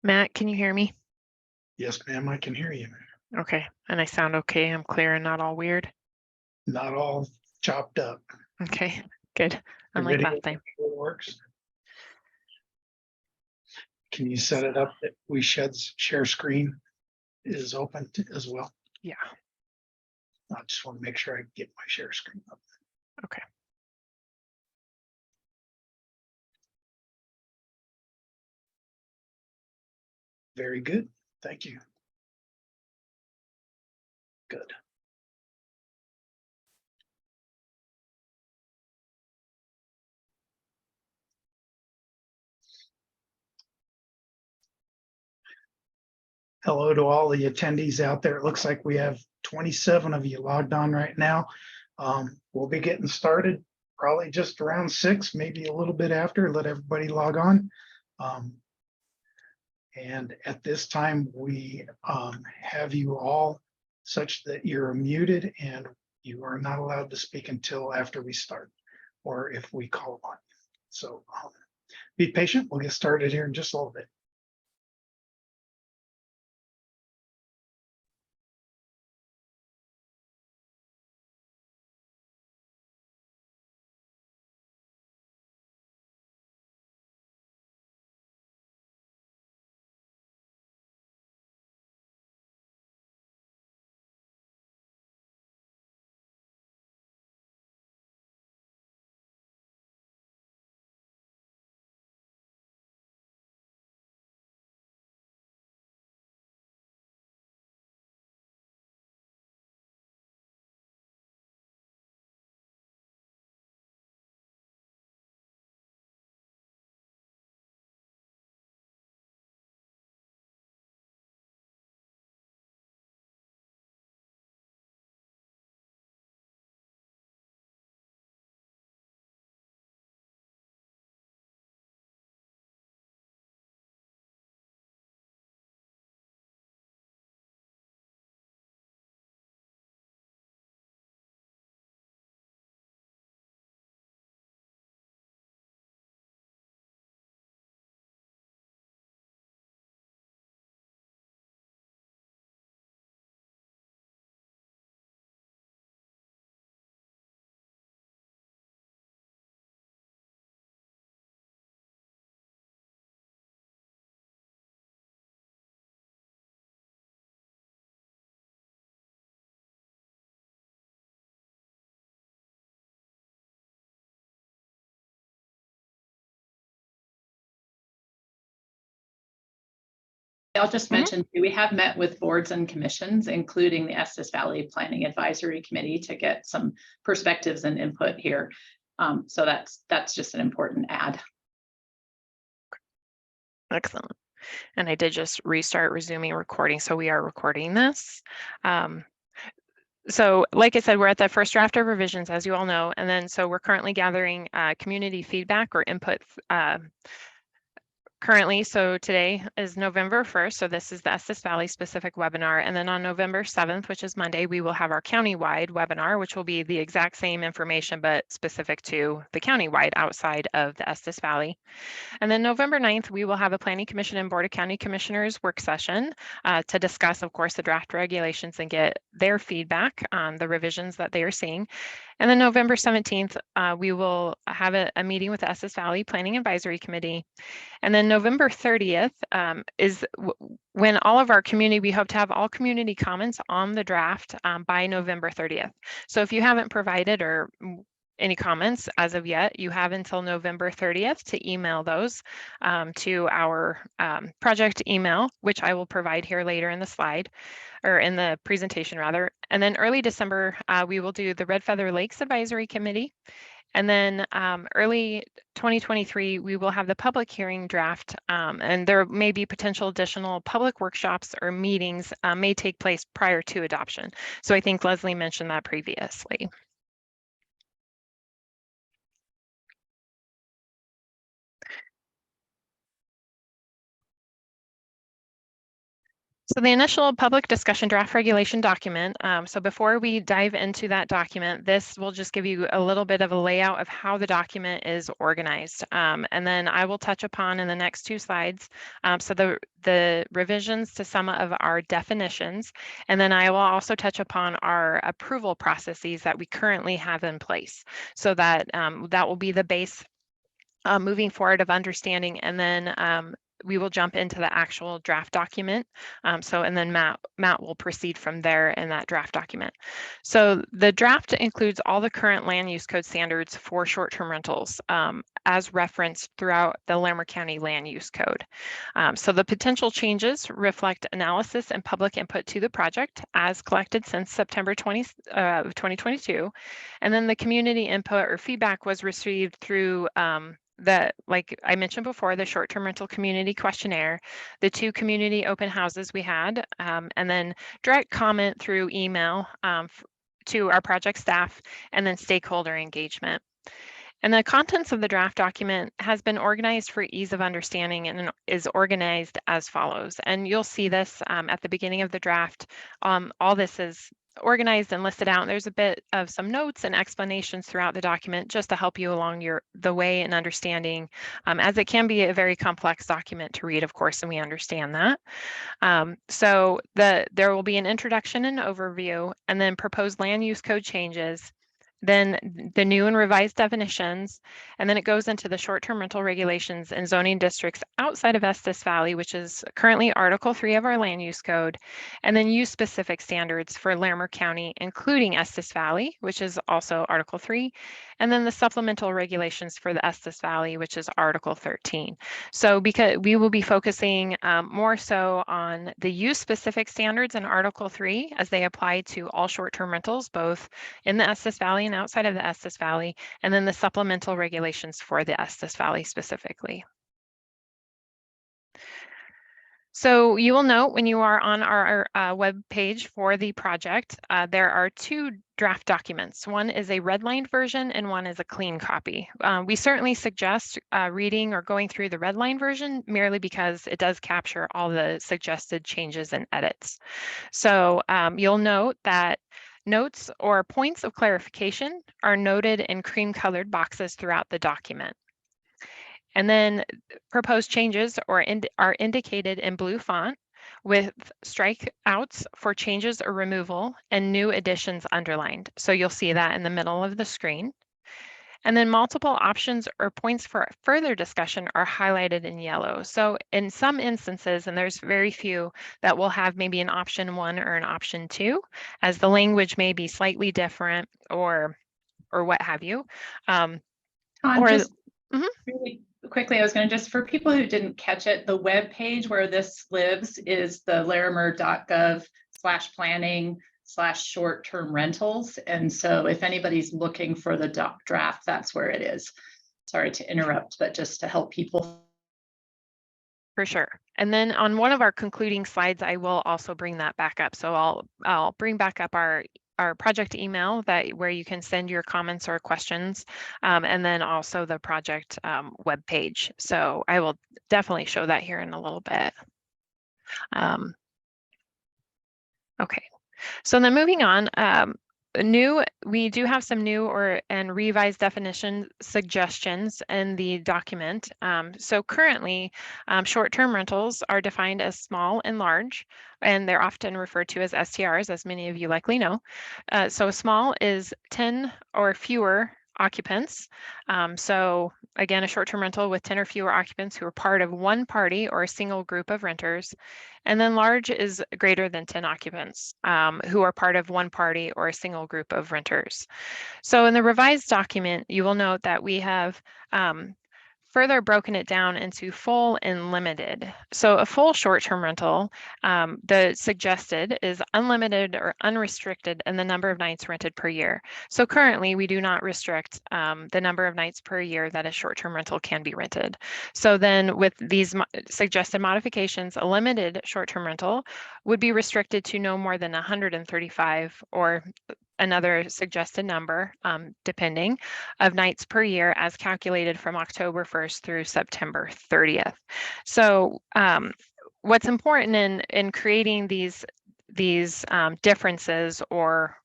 Matt, can you hear me? Yes, ma'am, I can hear you. Okay, and I sound okay. I'm clear and not all weird. Not all chopped up. Okay, good. The Unlike video last time. works. Can you set it up that we share screen is open as well? Yeah. I just want to make sure I get my share screen up. Okay. Very good. Thank you. Good. Hello to all the attendees out there. It looks like we have 27 of you logged on right now. We'll be getting started probably just around 6, maybe a little bit after, let everybody log on. And at this time, we have you all such that you're muted and you are not allowed to speak until after we start or if we call on you. So be patient. We'll get started here in just a little bit. I'll just mention we have met with boards and commissions, including the Estes Valley Planning Advisory Committee, to get some perspectives and input here. So that's just an important add. Excellent. And I did just restart resuming recording, so we are recording this. So like I said, we're at the first draft of revisions, as you all know, and then so we're currently gathering community feedback or input currently. So today is November 1st. So this is the Estes Valley specific webinar. And then on November 7th, which is Monday, we will have our county-wide webinar, which will be the exact same information, but specific to the county-wide outside of the Estes Valley. And then November 9th, we will have a Planning Commission and Board of County Commissioners work session to discuss, of course, the draft regulations and get their feedback on the revisions that they are seeing. And then November 17th, we will have a meeting with the Estes Valley Planning Advisory Committee. And then November 30th is when all of our community, we hope to have all community comments on the draft by November 30th. So if you haven't provided or any comments as of yet, you have until November 30th to email those to our project email, which I will provide here later in the slide or in the presentation rather. And then early December, we will do the Red Feather Lakes Advisory Committee. And then early 2023, we will have the public hearing draft, and there may be potential additional public workshops or meetings may take place prior to adoption. So I think Leslie mentioned that previously. So the initial public discussion draft regulation document, so before we dive into that document, this will just give you a little bit of a layout of how the document is organized. And then I will touch upon in the next 2 slides, so the revisions to some of our definitions, and then I will also touch upon our approval processes that we currently have in place. So that that will be the base moving forward of understanding, and then we will jump into the actual draft document. And then Matt will proceed from there in that draft document. So the draft includes all the current land use code standards for short-term rentals as referenced throughout the Larimer County Land Use Code. So the potential changes reflect analysis and public input to the project as collected since September 2022. And then the community input or feedback was received through like I mentioned before, the short-term rental community questionnaire, the 2 community open houses we had, and then direct comment through email to our project staff, and then stakeholder engagement. And the contents of the draft document has been organized for ease of understanding and is organized as follows. And you'll see this at the beginning of the draft. All this is organized and listed out. There's a bit of some notes and explanations throughout the document just to help you along the way in understanding, as it can be a very complex document to read, of course, and we understand that. So there will be an introduction and overview, and then proposed land use code changes, then the new and revised definitions, and then it goes into the short-term rental regulations and zoning districts outside of Estes Valley, which is currently Article 3 of our land use code, and then use specific standards for Larimer County, including Estes Valley, which is also Article 3, and then the supplemental regulations for the Estes Valley, which is Article 13. So because we will be focusing more so on the use specific standards in Article 3 as they apply to all short-term rentals, both in the Estes Valley and outside of the Estes Valley, and then the supplemental regulations for the Estes Valley specifically. So you will note when you are on our web page for the project, there are 2 draft documents. One is a redlined version and one is a clean copy. We certainly suggest reading or going through the redlined version merely because it does capture all the suggested changes and edits. So you'll note that notes or points of clarification are noted in cream colored boxes throughout the document. And then proposed changes are indicated in blue font with strikeouts for changes or removal and new additions underlined. So you'll see that in the middle of the screen. And then multiple options or points for further discussion are highlighted in yellow. So in some instances, and there's very few, that will have maybe an option 1 or an option 2, as the language may be slightly different or what have you. Just really quickly, I was going to just, for people who didn't catch it, the web page where this lives is the larimer.gov/planning/short-term rentals. And so if anybody's looking for the draft, that's where it is. Sorry to interrupt, but just to help people. For sure. And then on one of our concluding slides, I will also bring that back up. So I'll bring back up our project email where you can send your comments or questions, and then also the project web page. So I will definitely show that here in a little bit. Okay, so then moving on, we do have some new and revised definition suggestions in the document. So currently, short-term rentals are defined as small and large, and they're often referred to as STRs, as many of you likely know. So small is 10 or fewer occupants. So again, a short-term rental with 10 or fewer occupants who are part of one party or a single group of renters. And then large is greater than 10 occupants who are part of one party or a single group of renters. So in the revised document, you will note that we have further broken it down into full and limited. So a full short-term rental, the suggested is unlimited or unrestricted in the number of nights rented per year. So currently we do not restrict the number of nights per year that a short-term rental can be rented. So then with these suggested modifications, a limited short-term rental would be restricted to no more than 135 or another suggested number, depending, of nights per year as calculated from October 1st through September 30th. So what's important in creating these differences or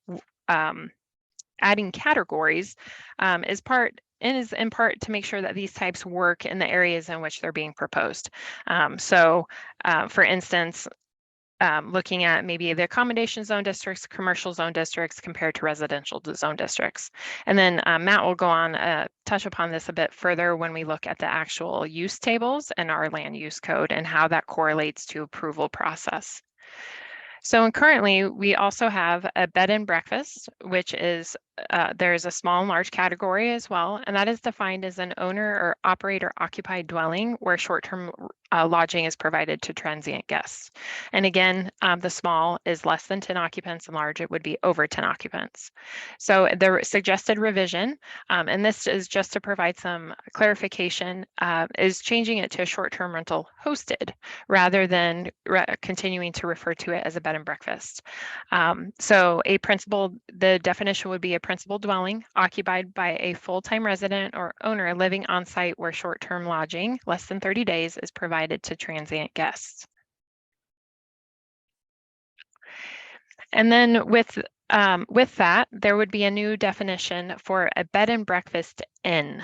adding categories is in part to make sure that these types work in the areas in which they're being proposed. For instance, looking at maybe the accommodation zone districts, commercial zone districts compared to residential zone districts. And then Matt will go on touch upon this a bit further when we look at the actual use tables and our land use code and how that correlates to approval process. So currently, we also have a bed and breakfast, which is there's a small and large category as well, and that is defined as an owner or operator occupied dwelling where short-term lodging is provided to transient guests. And again, the small is less than 10 occupants and large, it would be over 10 occupants. So the suggested revision, and this is just to provide some clarification, is changing it to a short-term rental hosted rather than continuing to refer to it as a bed and breakfast. So the definition would be a principal dwelling occupied by a full-time resident or owner living on site where short-term lodging, less than 30 days, is provided to transient guests. And then with that, there would be a new definition for a bed and breakfast inn.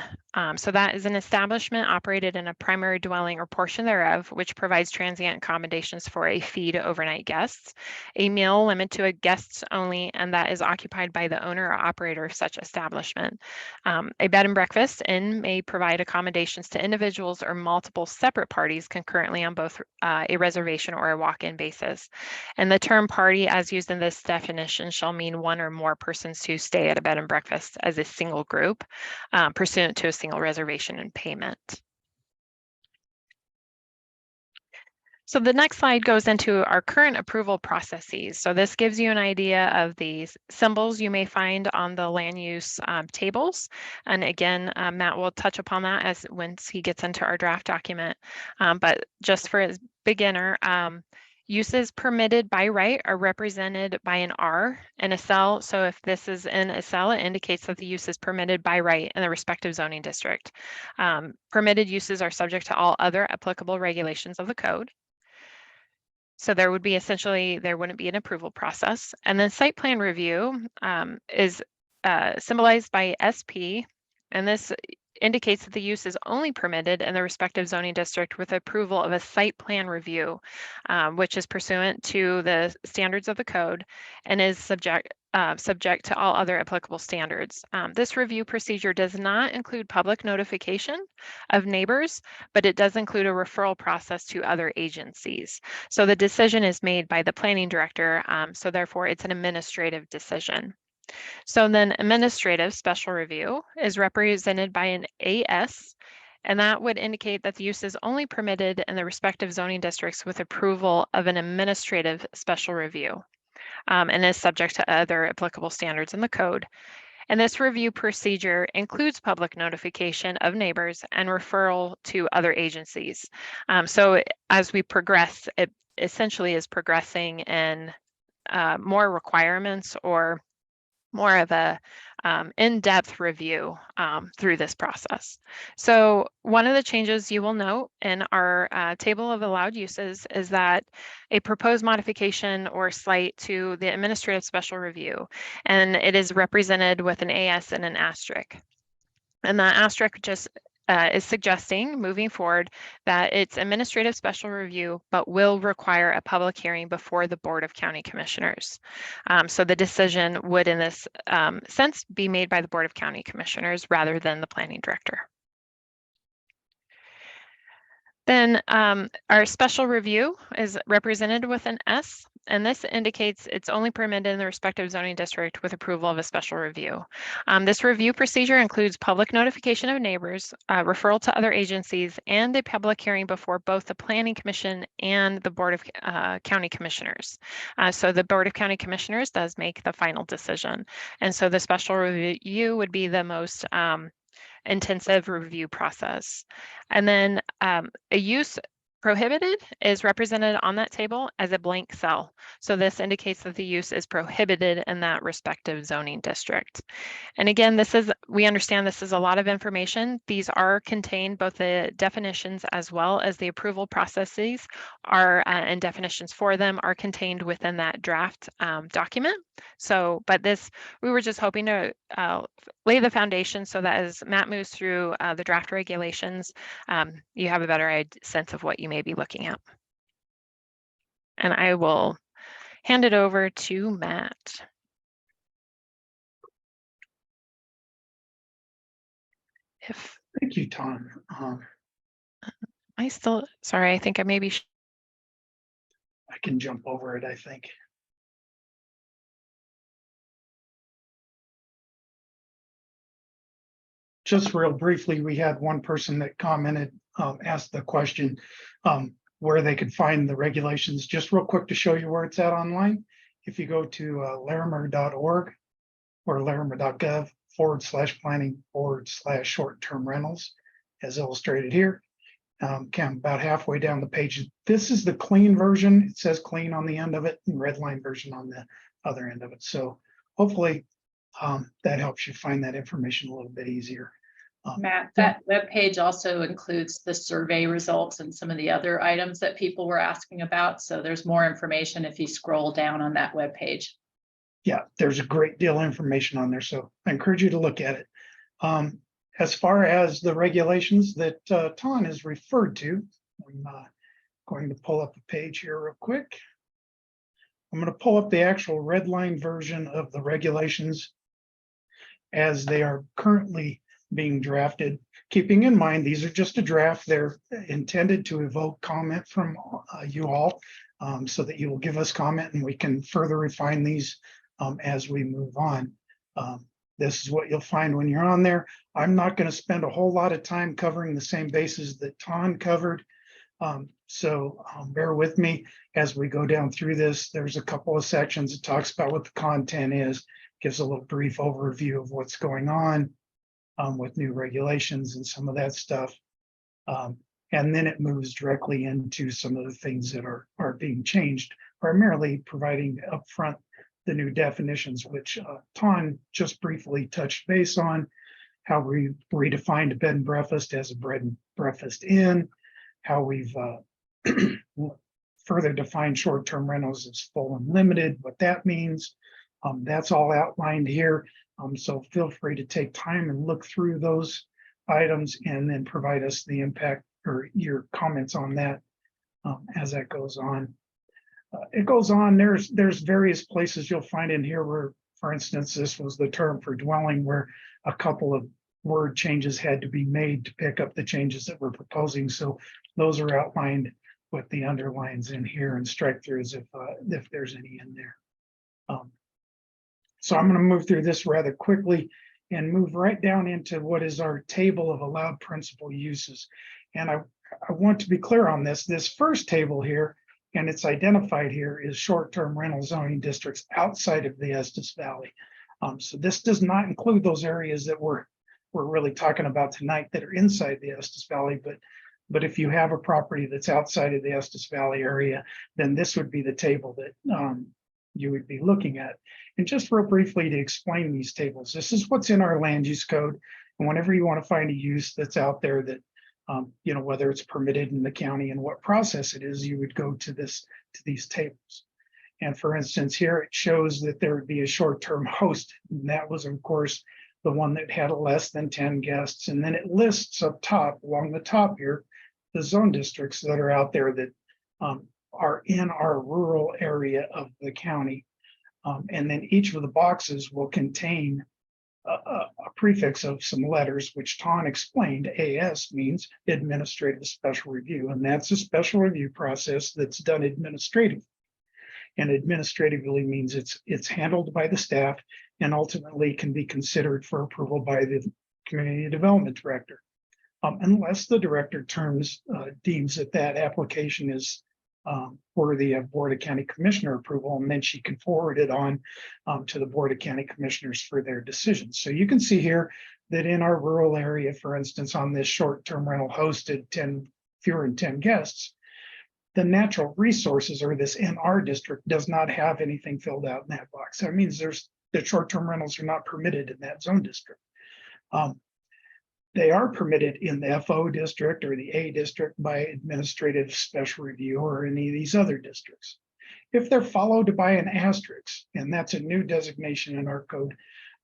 So that is an establishment operated in a primary dwelling or portion thereof, which provides transient accommodations for a fee to overnight guests, a meal limit to a guests only, and that is occupied by the owner or operator of such establishment. A bed and breakfast inn may provide accommodations to individuals or multiple separate parties concurrently on both a reservation or a walk-in basis. And the term party, as used in this definition, shall mean one or more persons who stay at a bed and breakfast as a single group, pursuant to a single reservation and payment. So the next slide goes into our current approval processes. So this gives you an idea of the symbols you may find on the land use tables. And again, Matt will touch upon that once he gets into our draft document. But just for a beginner, uses permitted by right are represented by an R and a cell. So if this is in a cell, it indicates that the use is permitted by right in the respective zoning district. Permitted uses are subject to all other applicable regulations of the code. So there wouldn't be an approval process. And then site plan review is symbolized by SP, and this indicates that the use is only permitted in the respective zoning district with approval of a site plan review, which is pursuant to the standards of the code and is subject to all other applicable standards. This review procedure does not include public notification of neighbors, but it does include a referral process to other agencies. So the decision is made by the planning director, so therefore it's an administrative decision. So then administrative special review is represented by an AS, and that would indicate that the use is only permitted in the respective zoning districts with approval of an administrative special review, and is subject to other applicable standards in the code. And this review procedure includes public notification of neighbors and referral to other agencies. So as we progress, it essentially is progressing in more requirements or more of a in-depth review through this process. So one of the changes you will note in our table of allowed uses is that a proposed modification or slight to the administrative special review, and it is represented with an AS and an asterisk. And that asterisk just is suggesting moving forward that it's administrative special review, but will require a public hearing before the Board of County Commissioners. So the decision would in this sense be made by the Board of County Commissioners rather than the planning director. Then our special review is represented with an S, and this indicates it's only permitted in the respective zoning district with approval of a special review. This review procedure includes public notification of neighbors, referral to other agencies, and a public hearing before both the Planning Commission and the Board of County Commissioners. So the Board of County Commissioners does make the final decision. And so the special review would be the most intensive review process. And then a use Prohibited is represented on that table as a blank cell. So this indicates that the use is prohibited in that respective zoning district. And again, we understand this is a lot of information. These are contained, both the definitions as well as the approval processes are and definitions for them are contained within that draft document. So, but we were just hoping to lay the foundation so that as Matt moves through the draft regulations, you have a better sense of what you may be looking at. And I will hand it over to Matt. Thank you, Tom. Sorry, I think I maybe I can jump over it, I think. Just real briefly, we had one person that commented, asked the question, where they could find the regulations. Just real quick to show you where it's at online. If you go to larimer.org or larimer.gov/planning/short-term rentals, as illustrated here, about halfway down the page. This is the clean version. It says clean on the end of it and red line version on the other end of it. So hopefully that helps you find that information a little bit easier. Matt, that webpage also includes the survey results and some of the other items that people were asking about. So there's more information if you scroll down on that webpage. Yeah, there's a great deal of information on there. So I encourage you to look at it. As far as the regulations that Ton has referred to, I'm going to pull up the page here real quick. I'm going to pull up the actual red line version of the regulations as they are currently being drafted. Keeping in mind, these are just a draft. They're intended to evoke comment from you all so that you will give us comment and we can further refine these as we move on. This is what you'll find when you're on there. I'm not going to spend a whole lot of time covering the same bases that Ton covered. So bear with me as we go down through this. There's a couple of sections that talks about what the content is, gives a little brief overview of what's going on with new regulations and some of that stuff. And then it moves directly into some of the things that are being changed, primarily providing upfront the new definitions, which Ton just briefly touched base on, how we redefined a bed and breakfast as a bread and breakfast inn, how we've further defined short-term rentals as full and limited, what that means. That's all outlined here. So feel free to take time and look through those items and then provide us the impact or your comments on that as that goes on. It goes on, there's various places you'll find in here where, for instance, this was the term for dwelling, where a couple of word changes had to be made to pick up the changes that we're proposing. So those are outlined with the underlines in here and strike throughs if there's any in there. So I'm going to move through this rather quickly and move right down into what is our table of allowed principal uses. And I want to be clear on this. This first table here, and it's identified here, is short-term rental zoning districts outside of the Estes Valley. So this does not include those areas that we're really talking about tonight that are inside the Estes Valley. But if you have a property that's outside of the Estes Valley area, then this would be the table that you would be looking at. And just real briefly to explain these tables, this is what's in our land use code. And whenever you want to find a use that's out there that, you know, whether it's permitted in the county and what process it is, you would go to these tables. And for instance, here it shows that there would be a short-term host. And that was, of course, the one that had less than 10 guests. And then it lists up top, along the top here, the zone districts that are out there that are in our rural area of the county. And then each of the boxes will contain a prefix of some letters, which Ton explained. AS means administrative special review, and that's a special review process that's done administratively. And administratively means it's handled by the staff and ultimately can be considered for approval by the community development director, unless the director deems that application is worthy of Board of County Commissioner approval, and then she can forward it on to the Board of County Commissioners for their decisions. So you can see here that in our rural area, for instance, on this short-term rental hosted fewer than 10 guests, The natural resources or this NR district does not have anything filled out in that box. That means the short-term rentals are not permitted in that zone district. They are permitted in the FO district or the A district by administrative special review or any of these other districts. If they're followed by an asterisk, and that's a new designation in our code,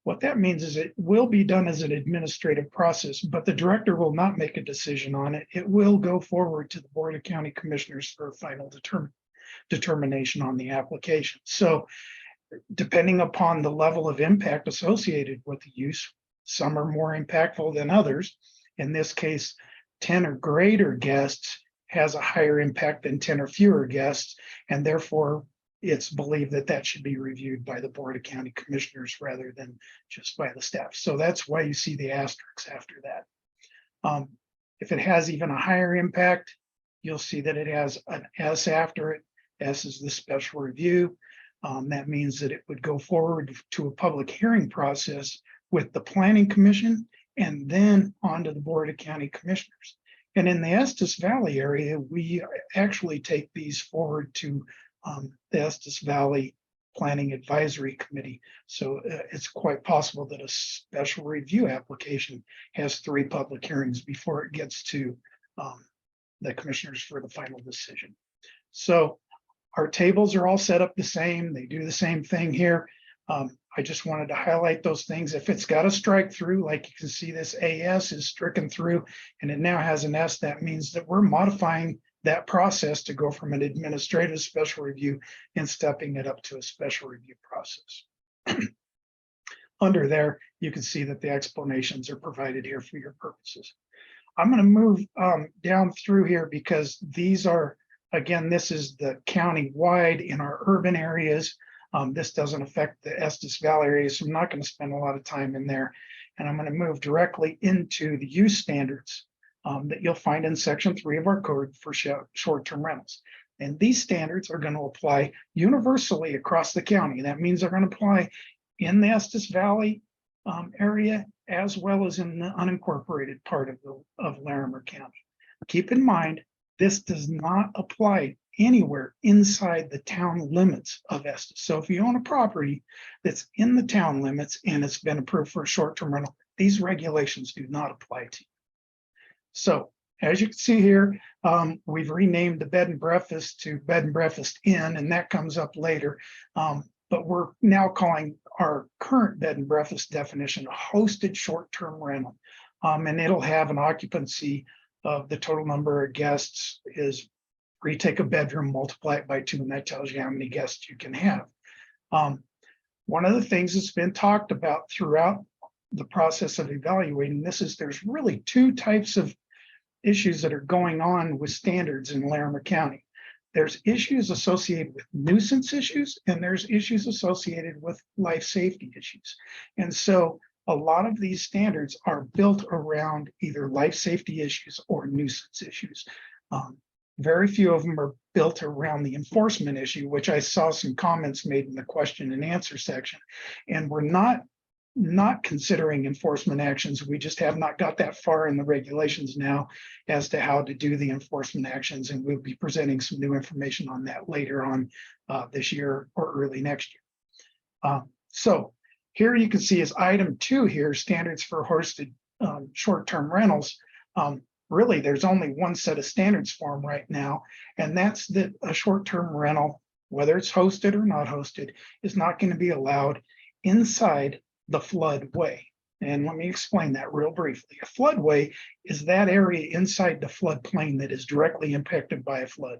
what that means is it will be done as an administrative process, but the director will not make a decision on it. It will go forward to the Board of County Commissioners for a final determination on the application. So depending upon the level of impact associated with the use, some are more impactful than others. In this case, 10 or greater guests has a higher impact than 10 or fewer guests, and therefore it's believed that that should be reviewed by the Board of County Commissioners rather than just by the staff. So that's why you see the asterisks after that. If it has even a higher impact, you'll see that it has an S after it. S is the special review. That means that it would go forward to a public hearing process with the Planning Commission and then on to the Board of County Commissioners. And in the Estes Valley area, we actually take these forward to the Estes Valley Planning Advisory Committee. So it's quite possible that a special review application has 3 public hearings before it gets to the commissioners for the final decision. So our tables are all set up the same. They do the same thing here. I just wanted to highlight those things. If it's got a strike through, like you can see this AS is stricken through and it now has an S, that means that we're modifying that process to go from an administrative special review and stepping it up to a special review process. Under there, you can see that the explanations are provided here for your purposes. I'm going to move down through here because these are, again, this is the county-wide in our urban areas. This doesn't affect the Estes Valley area, so I'm not going to spend a lot of time in there. And I'm going to move directly into the use standards that you'll find in section 3 of our code for short-term rentals. And these standards are going to apply universally across the county. That means they're going to apply in the Estes Valley area as well as in the unincorporated part of Larimer County. Keep in mind, this does not apply anywhere inside the town limits of Estes. So if you own a property that's in the town limits and it's been approved for a short-term rental, these regulations do not apply to you. So as you can see here, we've renamed the bed and breakfast to bed and breakfast inn, and that comes up later. But we're now calling our current bed and breakfast definition a hosted short-term rental. And it'll have an occupancy of the total number of guests is where you take a bedroom, multiply it by 2, and that tells you how many guests you can have. One of the things that's been talked about throughout the process of evaluating this is there's really 2 types of issues that are going on with standards in Larimer County. There's issues associated with nuisance issues, and there's issues associated with life safety issues. And so a lot of these standards are built around either life safety issues or nuisance issues. Very few of them are built around the enforcement issue, which I saw some comments made in the question and answer section. And we're not considering enforcement actions. We just have not got that far in the regulations now as to how to do the enforcement actions. And we'll be presenting some new information on that later on this year or early next year. So here you can see is item 2 here, standards for hosted short-term rentals. Really, there's only one set of standards for them right now, and that's that a short-term rental, whether it's hosted or not hosted, is not going to be allowed inside the floodway. And let me explain that real briefly. A floodway is that area inside the floodplain that is directly impacted by a flood.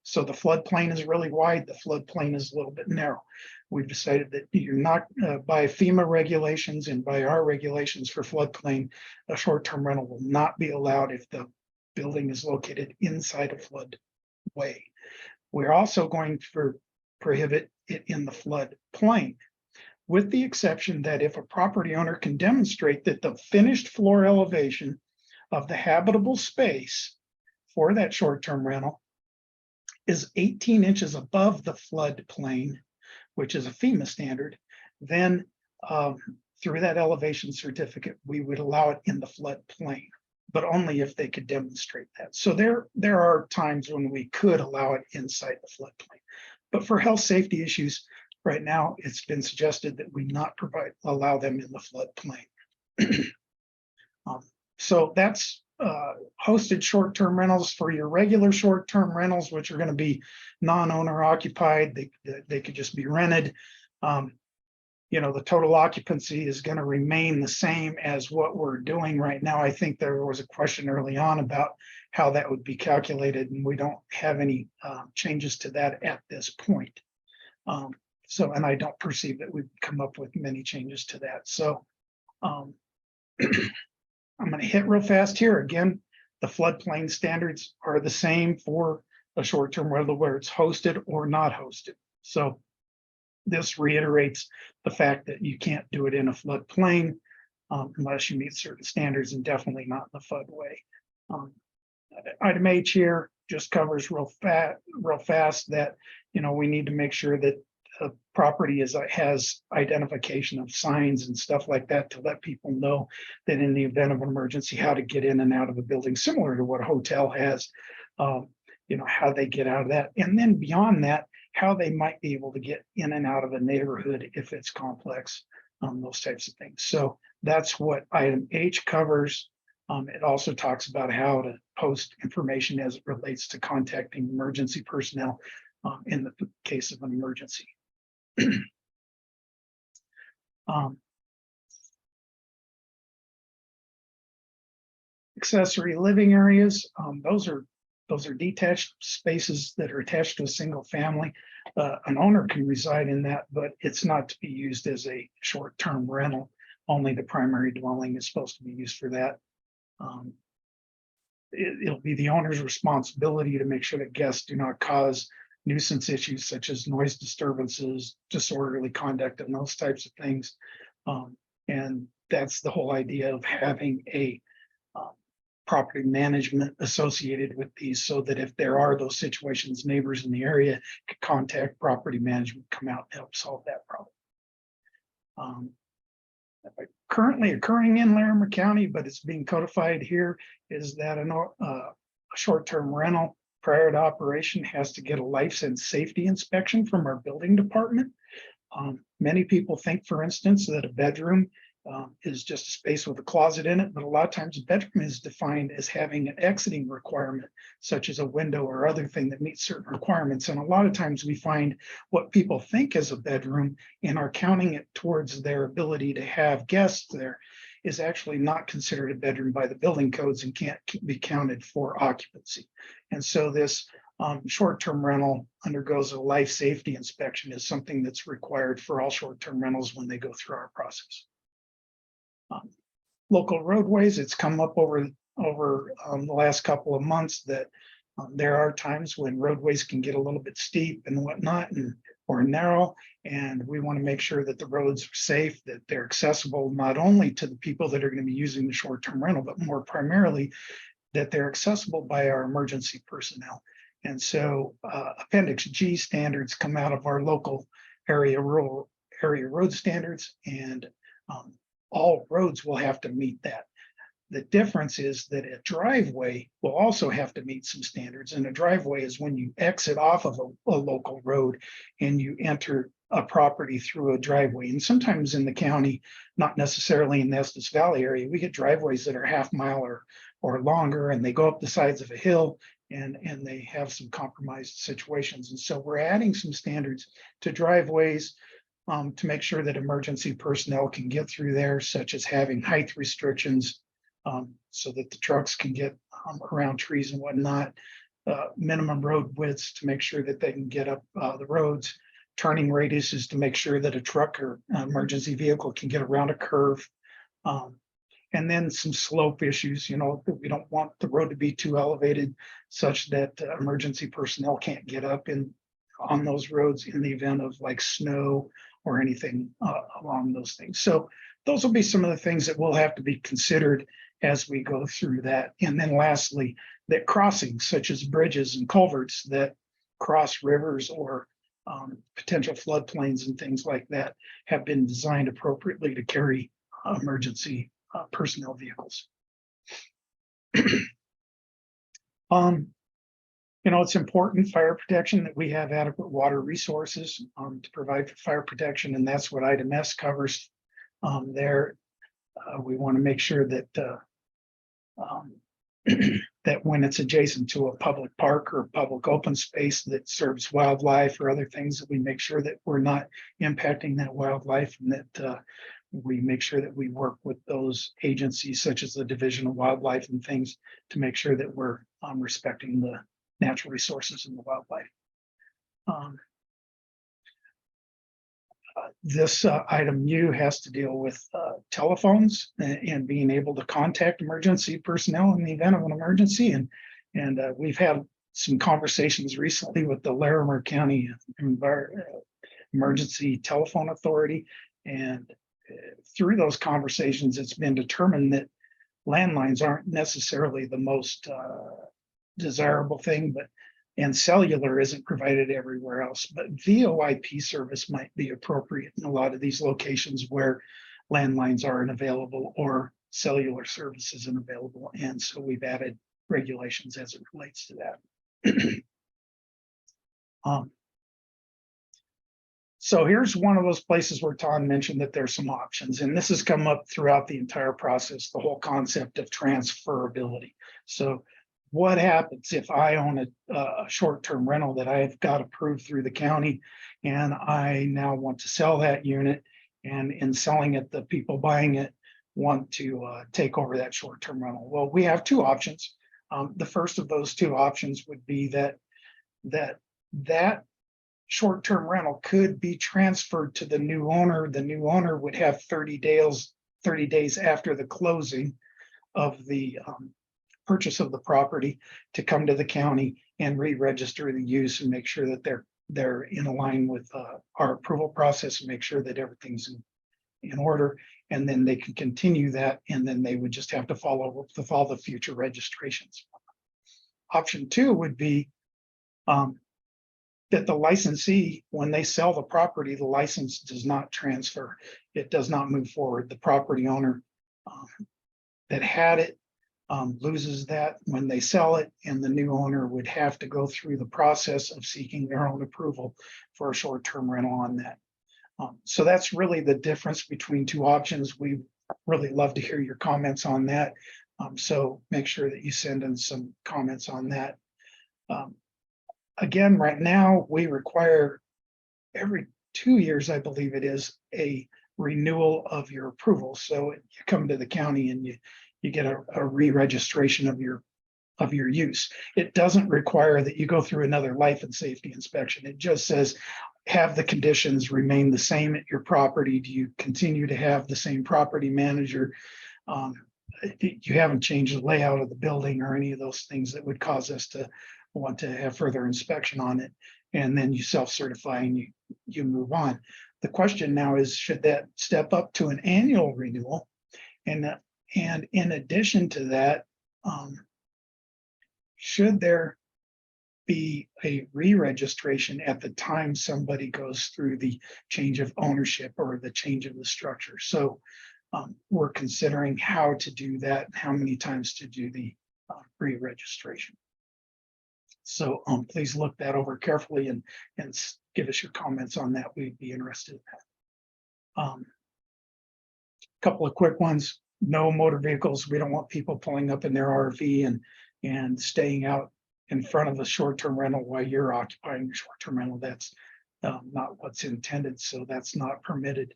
So the floodplain is really wide, the floodplain is a little bit narrow. We've decided that you're not, by FEMA regulations and by our regulations for floodplain, a short-term rental will not be allowed if the building is located inside a floodway. We're also going to prohibit it in the floodplain, with the exception that if a property owner can demonstrate that the finished floor elevation of the habitable space for that short-term rental is 18 inches above the floodplain, which is a FEMA standard, then through that elevation certificate, we would allow it in the floodplain. but only if they could demonstrate that. So there are times when we could allow it inside the floodplain. But for health safety issues, right now, it's been suggested that we not allow them in the floodplain. So that's hosted short-term rentals. For your regular short-term rentals, which are going to be non-owner occupied. They could just be rented. The total occupancy is going to remain the same as what we're doing right now. I think there was a question early on about how that would be calculated, and we don't have any changes to that at this point. And I don't perceive that we've come up with many changes to that. So I'm going to hit real fast here. Again, the floodplain standards are the same for a short-term rental, whether it's hosted or not hosted. So this reiterates the fact that you can't do it in a floodplain unless you meet certain standards, and definitely not in the floodway. Item H here just covers real fast that we need to make sure that the property has identification of signs and stuff like that to let people know that in the event of an emergency, how to get in and out of a building, similar to what a hotel has, how they get out of that. And then beyond that, how they might be able to get in and out of a neighborhood if it's complex, those types of things. So that's what item H covers. It also talks about how to post information as it relates to contacting emergency personnel in the case of an emergency. Accessory living areas, those are detached spaces that are attached to a single family. An owner can reside in that, but it's not to be used as a short-term rental. Only the primary dwelling is supposed to be used for that. It'll be the owner's responsibility to make sure that guests do not cause nuisance issues such as noise disturbances, disorderly conduct, and those types of things. And that's the whole idea of having a property management associated with these, so that if there are those situations, neighbors in the area could contact property management, come out and help solve that problem. Currently occurring in Larimer County, but it's being codified here, is that a short-term rental prior to operation has to get a life and safety inspection from our building department. Many people think, for instance, that a bedroom is just a space with a closet in it, but a lot of times a bedroom is defined as having an exiting requirement, such as a window or other thing that meets certain requirements. And a lot of times we find what people think is a bedroom and are counting it towards their ability to have guests there is actually not considered a bedroom by the building codes and can't be counted for occupancy. And so this short-term rental undergoes a life safety inspection, is something that's required for all short-term rentals when they go through our process. Local roadways, it's come up over the last couple of months that there are times when roadways can get a little bit steep and whatnot, or narrow, and we want to make sure that the roads are safe, that they're accessible not only to the people that are going to be using the short-term rental, but more primarily that they're accessible by our emergency personnel. And so Appendix G standards come out of our local rural area road standards, and all roads will have to meet that. The difference is that a driveway will also have to meet some standards, and a driveway is when you exit off of a local road and you enter a property through a driveway. And sometimes in the county, not necessarily in the Estes Valley area, we get driveways that are half mile or longer, and they go up the sides of a hill, and they have some compromised situations. And so we're adding some standards to driveways to make sure that emergency personnel can get through there, such as having height restrictions so that the trucks can get around trees and whatnot, minimum road widths to make sure that they can get up the roads, turning radiuses to make sure that a truck or emergency vehicle can get around a curve. And then some slope issues, we don't want the road to be too elevated such that emergency personnel can't get up on those roads in the event of like snow or anything along those things. So those will be some of the things that will have to be considered as we go through that. And then lastly, that crossings such as bridges and culverts that cross rivers or potential floodplains and things like that have been designed appropriately to carry emergency personnel vehicles. You know, it's important fire protection that we have adequate water resources to provide for fire protection, and that's what item S covers. There, we want to make sure that that when it's adjacent to a public park or public open space that serves wildlife or other things, that we make sure that we're not impacting that wildlife, and that we make sure that we work with those agencies such as the Division of Wildlife and things to make sure that we're respecting the natural resources and the wildlife. This item U has to deal with telephones and being able to contact emergency personnel in the event of an emergency. And we've had some conversations recently with the Larimer County Emergency Telephone Authority. And through those conversations, it's been determined that landlines aren't necessarily the most desirable thing, and cellular isn't provided everywhere else, but VoIP service might be appropriate in a lot of these locations where landlines aren't available or cellular service isn't available. And so we've added regulations as it relates to that. So here's one of those places where Tom mentioned that there's some options, and this has come up throughout the entire process, the whole concept of transferability. So what happens if I own a short-term rental that I've got approved through the county, and I now want to sell that unit, and in selling it, the people buying it want to take over that short-term rental? Well, we have two options. The first of those two options would be that short-term rental could be transferred to the new owner. The new owner would have 30 days after the closing of the purchase of the property to come to the county and re-register the use and make sure that they're in line with our approval process and make sure that everything's in order. And then they can continue that, and then they would just have to follow the future registrations. Option two would be that the licensee, when they sell the property, the license does not transfer. It does not move forward. The property owner that had it loses that when they sell it, and the new owner would have to go through the process of seeking their own approval for a short-term rental on that. So that's really the difference between two options. We really love to hear your comments on that. So make sure that you send in some comments on that. Again, right now, we require every 2 years, I believe it is, a renewal of your approval. So you come to the county and you get a re-registration of your use. It doesn't require that you go through another life and safety inspection. It just says, have the conditions remain the same at your property? Do you continue to have the same property manager? You haven't changed the layout of the building or any of those things that would cause us to want to have further inspection on it. And then you self-certify and you move on. The question now is, should that step up to an annual renewal? And in addition to that, should there be a re-registration at the time somebody goes through the change of ownership or the change of the structure? So we're considering how to do that, how many times to do the re-registration. So please look that over carefully and give us your comments on that. We'd be interested in that. Couple of quick ones. No motor vehicles. We don't want people pulling up in their RV and staying out in front of a short-term rental while you're occupying your short-term rental. That's not what's intended, so that's not permitted.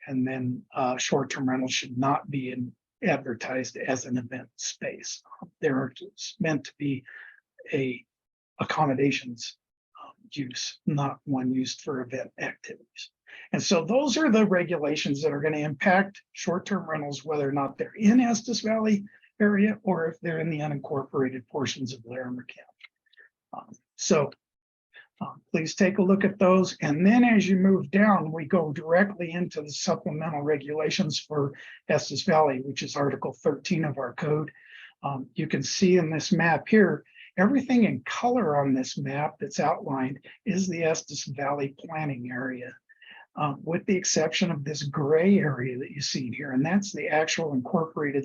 And then short-term rental should not be advertised as an event space. They're meant to be a accommodations use, not one used for event activities. And so those are the regulations that are going to impact short-term rentals, whether or not they're in Estes Valley area or if they're in the unincorporated portions of Larimer County. Please take a look at those. And then as you move down, we go directly into the supplemental regulations for Estes Valley, which is Article 13 of our code. You can see in this map here, everything in color on this map that's outlined is the Estes Valley planning area. with the exception of this gray area that you see here, and that's the actual incorporated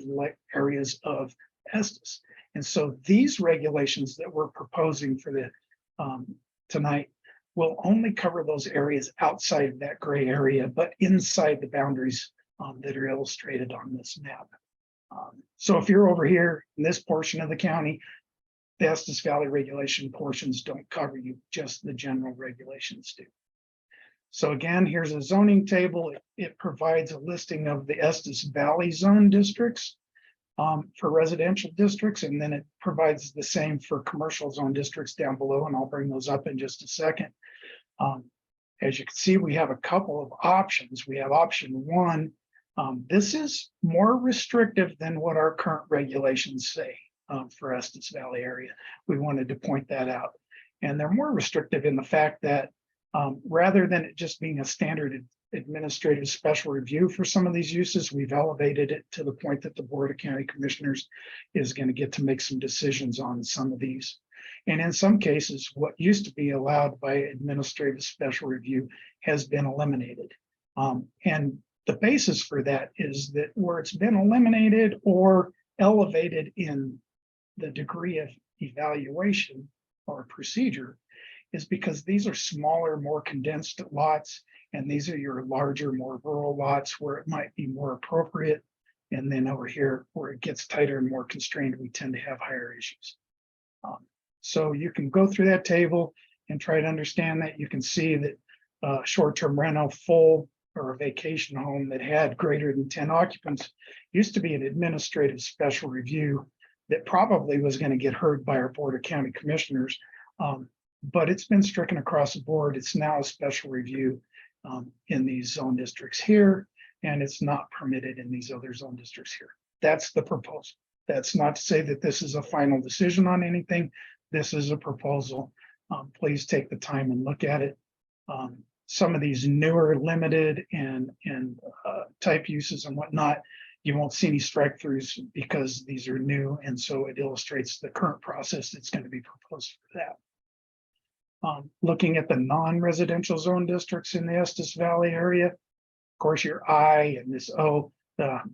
areas of Estes. And so these regulations that we're proposing for the tonight will only cover those areas outside of that gray area, but inside the boundaries that are illustrated on this map. So if you're over here in this portion of the county, the Estes Valley regulation portions don't cover you, just the general regulations do. So again, here's a zoning table. It provides a listing of the Estes Valley zone districts for residential districts, and then it provides the same for commercial zone districts down below, and I'll bring those up in just a second. As you can see, we have a couple of options. We have option one. This is more restrictive than what our current regulations say for Estes Valley area. We wanted to point that out. And they're more restrictive in the fact that rather than it just being a standard administrative special review for some of these uses, we've elevated it to the point that the Board of County Commissioners is going to get to make some decisions on some of these. And in some cases, what used to be allowed by administrative special review has been eliminated. And the basis for that is that where it's been eliminated or elevated in the degree of evaluation or procedure is because these are smaller, more condensed lots, and these are your larger, more rural lots where it might be more appropriate. And then over here, where it gets tighter and more constrained, we tend to have higher issues. So you can go through that table and try to understand that. You can see that short-term rental, full, or a vacation home that had greater than 10 occupants used to be an administrative special review that probably was going to get heard by our Board of County Commissioners. But it's been stricken across the board. It's now a special review in these zone districts here, and it's not permitted in these other zone districts here. That's the proposal. That's not to say that this is a final decision on anything. This is a proposal. Please take the time and look at it. Some of these newer limited and type uses and whatnot, you won't see any strike throughs because these are new. And so it illustrates the current process that's going to be proposed for that. Looking at the non-residential zone districts in the Estes Valley area, of course, your I and this O,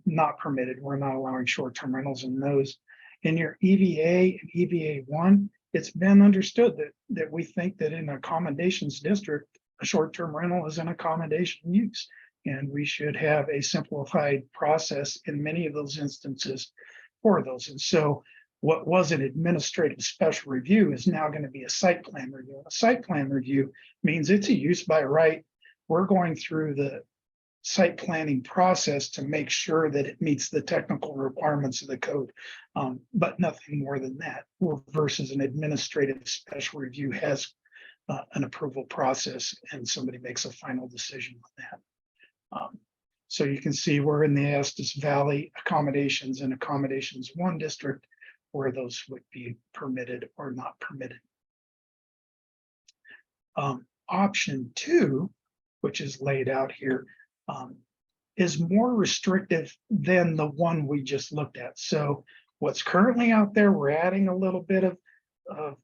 not permitted. We're not allowing short-term rentals in those. In your EVA and EVA1, it's been understood that we think that in accommodations district, a short-term rental is an accommodation use, and we should have a simplified process in many of those instances for those. And so what was an administrative special review is now going to be a site plan review. A site plan review means it's a use by right. We're going through the site planning process to make sure that it meets the technical requirements of the code, but nothing more than that. Versus an administrative special review has an approval process and somebody makes a final decision on that. So you can see we're in the Estes Valley accommodations and accommodations 1 district where those would be permitted or not permitted. Option 2, which is laid out here, is more restrictive than the one we just looked at. So what's currently out there, we're adding a little bit of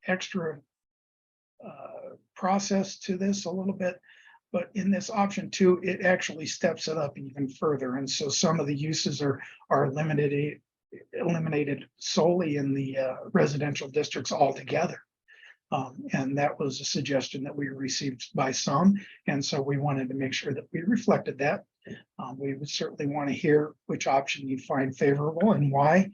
extra process to this a little bit, but in this option 2, it actually steps it up even further. And so some of the uses are eliminated solely in the residential districts altogether. And that was a suggestion that we received by some. And so we wanted to make sure that we reflected that. We would certainly want to hear which option you find favorable and why,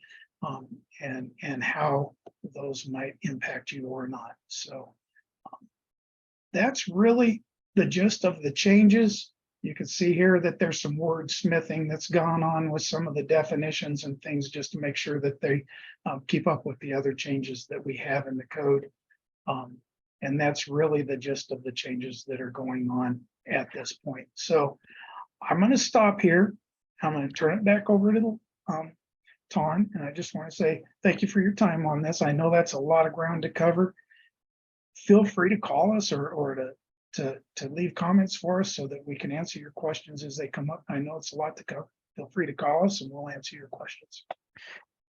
and how those might impact you or not. So that's really the gist of the changes. You can see here that there's some wordsmithing that's gone on with some of the definitions and things just to make sure that they keep up with the other changes that we have in the code. And that's really the gist of the changes that are going on at this point. So I'm going to stop here. I'm going to turn it back over to Ton, and I just want to say thank you for your time on this. I know that's a lot of ground to cover. Feel free to call us or to leave comments for us so that we can answer your questions as they come up. I know it's a lot to cover. Feel free to call us and we'll answer your questions.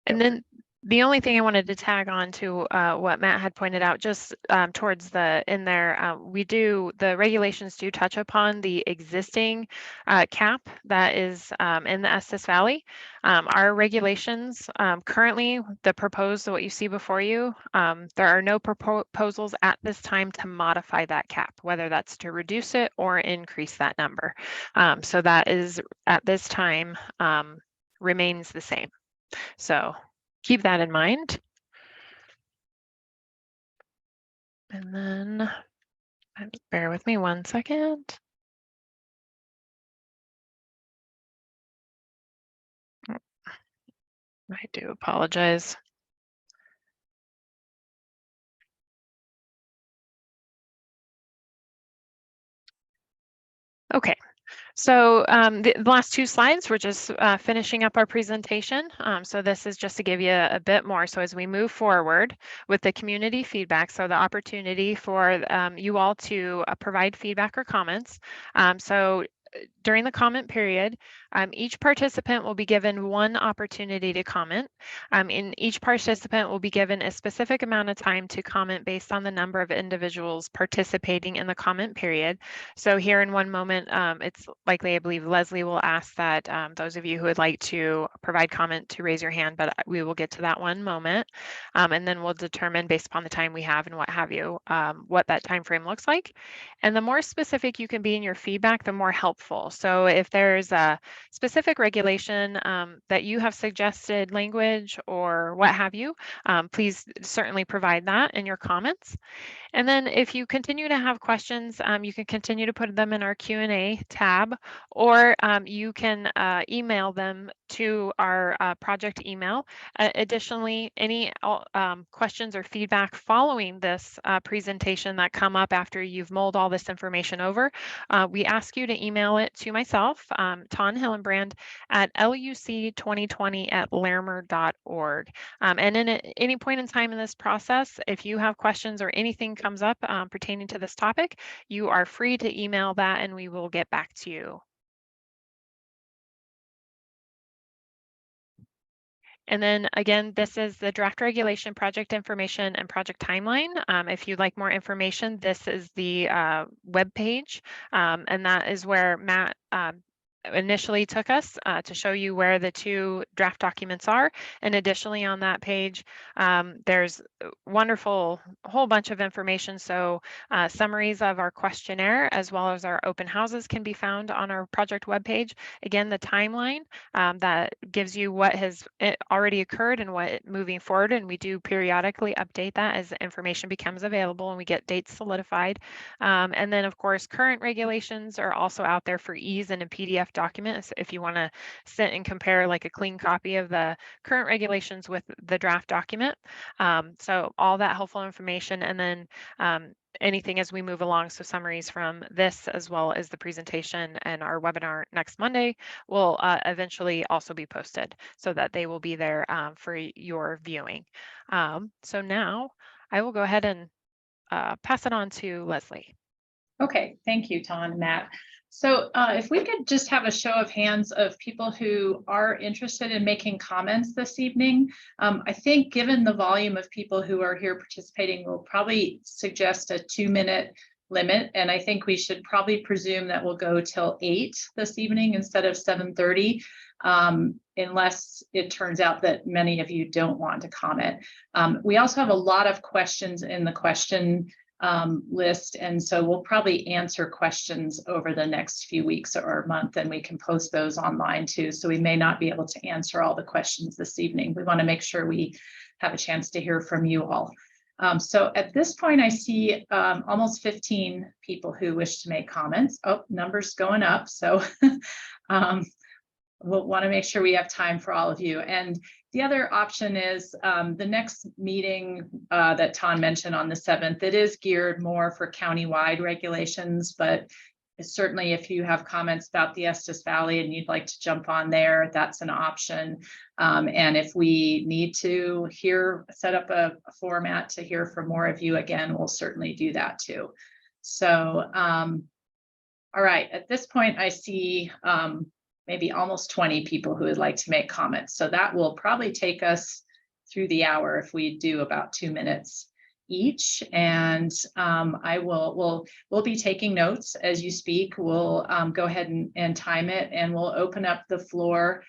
And then The only thing I wanted to tag on to what Matt had pointed out, just towards in there, the regulations do touch upon the existing cap that is in the Estes Valley. Our regulations currently, the proposed, what you see before you, there are no proposals at this time to modify that cap, whether that's to reduce it or increase that number. So that is at this time remains the same. So keep that in mind. And then bear with me 1 second. I do apologize. Okay. So the last 2 slides, we're just finishing up our presentation. So this is just to give you a bit more. So as we move forward with the community feedback, so the opportunity for you all to provide feedback or comments. So during the comment period, each participant will be given 1 opportunity to comment. And each participant will be given a specific amount of time to comment based on the number of individuals participating in the comment period. So here in 1 moment, it's likely, I believe Leslie will ask that those of you who would like to provide comment to raise your hand, but we will get to that 1 moment. And then we'll determine based upon the time we have and what have you, what that time frame looks like. And the more specific you can be in your feedback, the more helpful. So if there's a specific regulation that you have suggested language or what have you, please certainly provide that in your comments. And then if you continue to have questions, you can continue to put them in our Q&A tab, or you can email them to our project email. Additionally, any questions or feedback following this presentation that come up after you've mulled all this information over, we ask you to email it to myself, Ton Hillenbrand, at luc2020@larimer.org. And at any point in time in this process, if you have questions or anything comes up pertaining to this topic, you are free to email that and we will get back to you. And then again, this is the draft regulation, project information, and project timeline. If you'd like more information, this is the web page, and that is where Matt initially took us to show you where the 2 draft documents are. And additionally on that page, there's a wonderful whole bunch of information. So summaries of our questionnaire as well as our open houses can be found on our project webpage. Again, the timeline that gives you what has already occurred and what moving forward. And we do periodically update that as the information becomes available and we get dates solidified. And then of course, current regulations are also out there for ease in a PDF document. So if you want to sit and compare like a clean copy of the current regulations with the draft document. So all that helpful information, and then anything as we move along. So summaries from this as well as the presentation and our webinar next Monday will eventually also be posted so that they will be there for your viewing. So now I will go ahead and pass it on to Leslie. Okay, thank you, Ton and Matt. So if we could just have a show of hands of people who are interested in making comments this evening. I think given the volume of people who are here participating, we'll probably suggest a 2-minute limit. And I think we should probably presume that we'll go till 8 this evening instead of 7:30, unless it turns out that many of you don't want to comment. We also have a lot of questions in the question list. And so we'll probably answer questions over the next few weeks or month, and we can post those online too. So we may not be able to answer all the questions this evening. We want to make sure we have a chance to hear from you all. So at this point, I see almost 15 people who wish to make comments. Oh, numbers going up. So we'll want to make sure we have time for all of you. And the other option is the next meeting that Ton mentioned on the 7th. It is geared more for countywide regulations, but certainly if you have comments about the Estes Valley and you'd like to jump on there, that's an option. And if we need to set up a format to hear from more of you, again, we'll certainly do that too. So, all right, at this point, I see maybe almost 20 people who would like to make comments. So that will probably take us through the hour if we do about 2 minutes each. And we'll be taking notes as you speak. We'll go ahead and time it, and we'll open up the floor,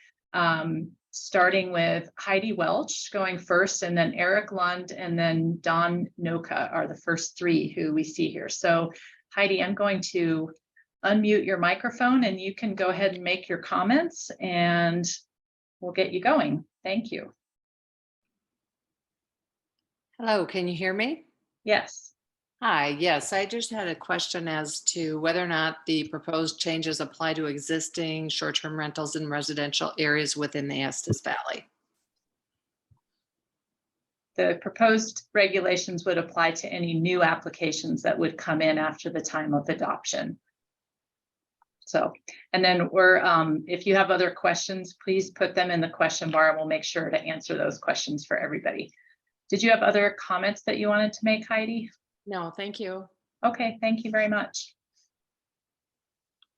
starting with Heidi Welch going first, and then Eric Lund, and then Don Noka are the first three who we see here. So Heidi, I'm going to unmute your microphone and you can go ahead and make your comments and we'll get you going. Thank you. Hello, can you hear me? Yes. Hi, yes, I just had a question as to whether or not the proposed changes apply to existing short-term rentals in residential areas within the Estes Valley. The proposed regulations would apply to any new applications that would come in after the time of adoption. So, and then if you have other questions, please put them in the question bar and we'll make sure to answer those questions for everybody. Did you have other comments that you wanted to make, Heidi? No, thank you. Okay, thank you very much.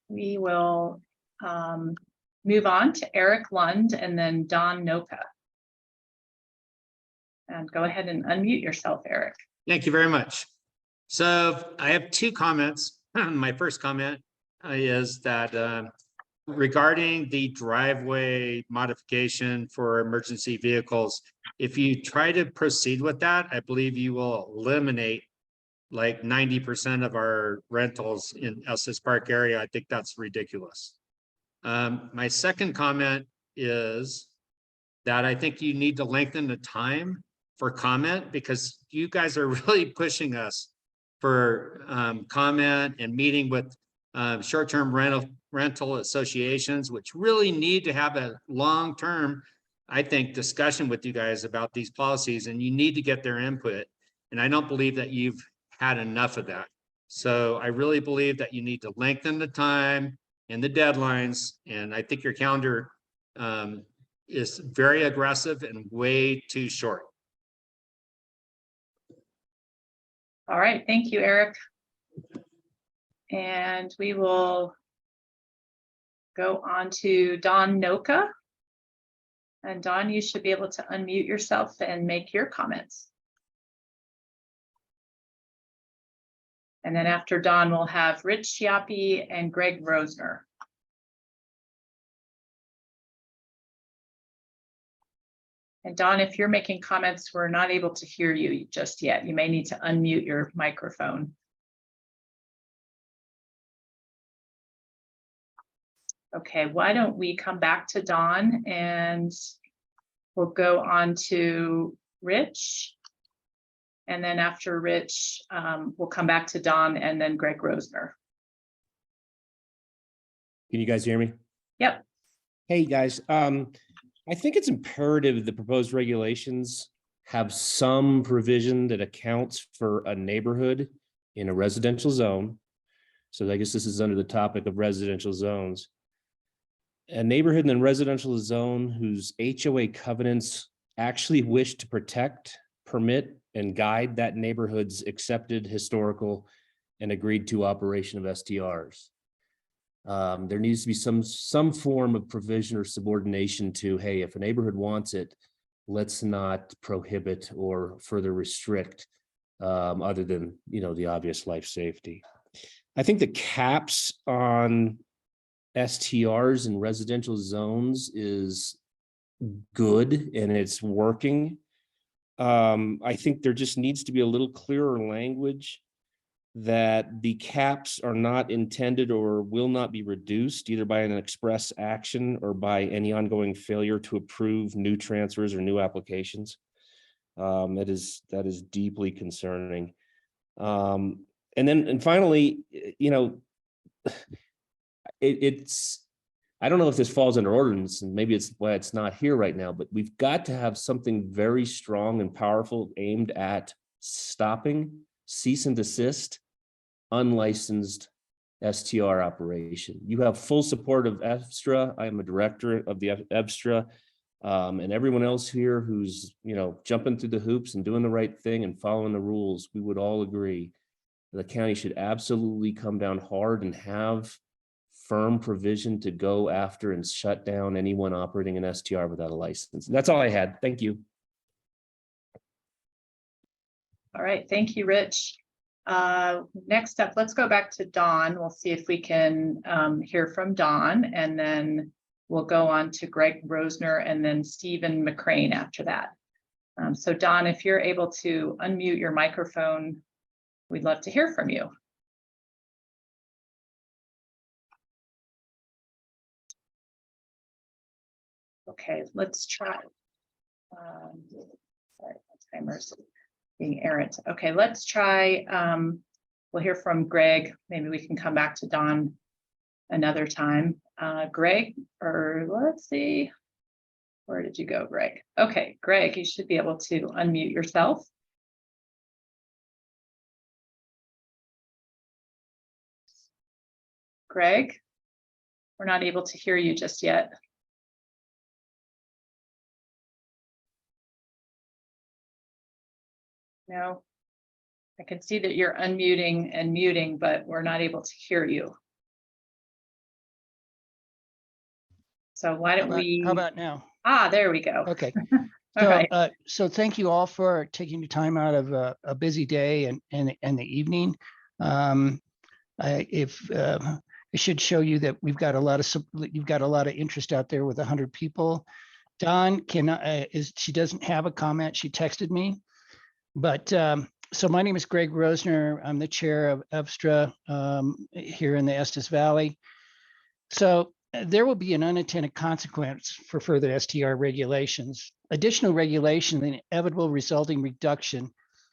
We will move on to Eric Lund and then Don Noka. And go ahead and unmute yourself, Eric. Thank you very much. So I have two comments. My first comment is that regarding the driveway modification for emergency vehicles, if you try to proceed with that, I believe you will eliminate like 90% of our rentals in Estes Park area. I think that's ridiculous. My second comment is that I think you need to lengthen the time for comment, because you guys are really pushing us for comment and meeting with short-term rental associations, which really need to have a long-term, I think, discussion with you guys about these policies, and you need to get their input. And I don't believe that you've had enough of that. So I really believe that you need to lengthen the time and the deadlines. And I think your calendar is very aggressive and way too short. All right, thank you, Eric. And we will go on to Don Noka. And Don, you should be able to unmute yourself and make your comments. And then after Don, we'll have Rich Chiappi and Greg Rosner. And Don, if you're making comments, we're not able to hear you just yet. You may need to unmute your microphone. Okay, why don't we come back to Don and we'll go on to Rich. And then after Rich, we'll come back to Don and then Greg Rosner. Can you guys hear me? Yep. Hey, guys. I think it's imperative the proposed regulations have some provision that accounts for a neighborhood in a residential zone. So I guess this is under the topic of residential zones. A neighborhood in a residential zone whose HOA covenants actually wish to protect, permit, and guide that neighborhood's accepted historical and agreed to operation of STRs. There needs to be some form of provision or subordination to, hey, if a neighborhood wants it, let's not prohibit or further restrict, other than, you know, the obvious life safety. I think the caps on STRs in residential zones is good and it's working. I think there just needs to be a little clearer language that the caps are not intended or will not be reduced either by an express action or by any ongoing failure to approve new transfers or new applications. That is deeply concerning. And finally, you know, I don't know if this falls under ordinance, and maybe it's why it's not here right now, but we've got to have something very strong and powerful aimed at stopping, cease and desist unlicensed STR operation. You have full support of EVSTRA. I am a director of the EVSTRA, and everyone else here who's, you know, jumping through the hoops and doing the right thing and following the rules. We would all agree the county should absolutely come down hard and have firm provision to go after and shut down anyone operating an STR without a license. That's all I had. Thank you. All right, thank you, Rich. Next up, let's go back to Dawn. We'll see if we can hear from Dawn, and then we'll go on to Greg Rosner and then Stephen McCrane after that. So Dawn, if you're able to unmute your microphone, we'd love to hear from you. Okay, let's try. Sorry, my timer's being errant. Okay, let's try. We'll hear from Greg. Maybe we can come back to Dawn another time. Greg, or let's see. Where did you go, Greg? Okay, Greg, you should be able to unmute yourself. Greg, we're not able to hear you just yet. No, I can see that you're unmuting and muting, but we're not able to hear you. So why don't we? How about now? Ah, there we go. Okay. All So, right. so thank you all for taking the time out of a busy day and the evening. It should show you that we've got a lot of you've got a lot of interest out there with 100 people. Dawn she doesn't have a comment. She texted me, but so my name is Greg Rosner. I'm the chair of EVSTRA here in the Estes Valley. So there will be an unintended consequence for further STR regulations. Additional regulation, the inevitable resulting reduction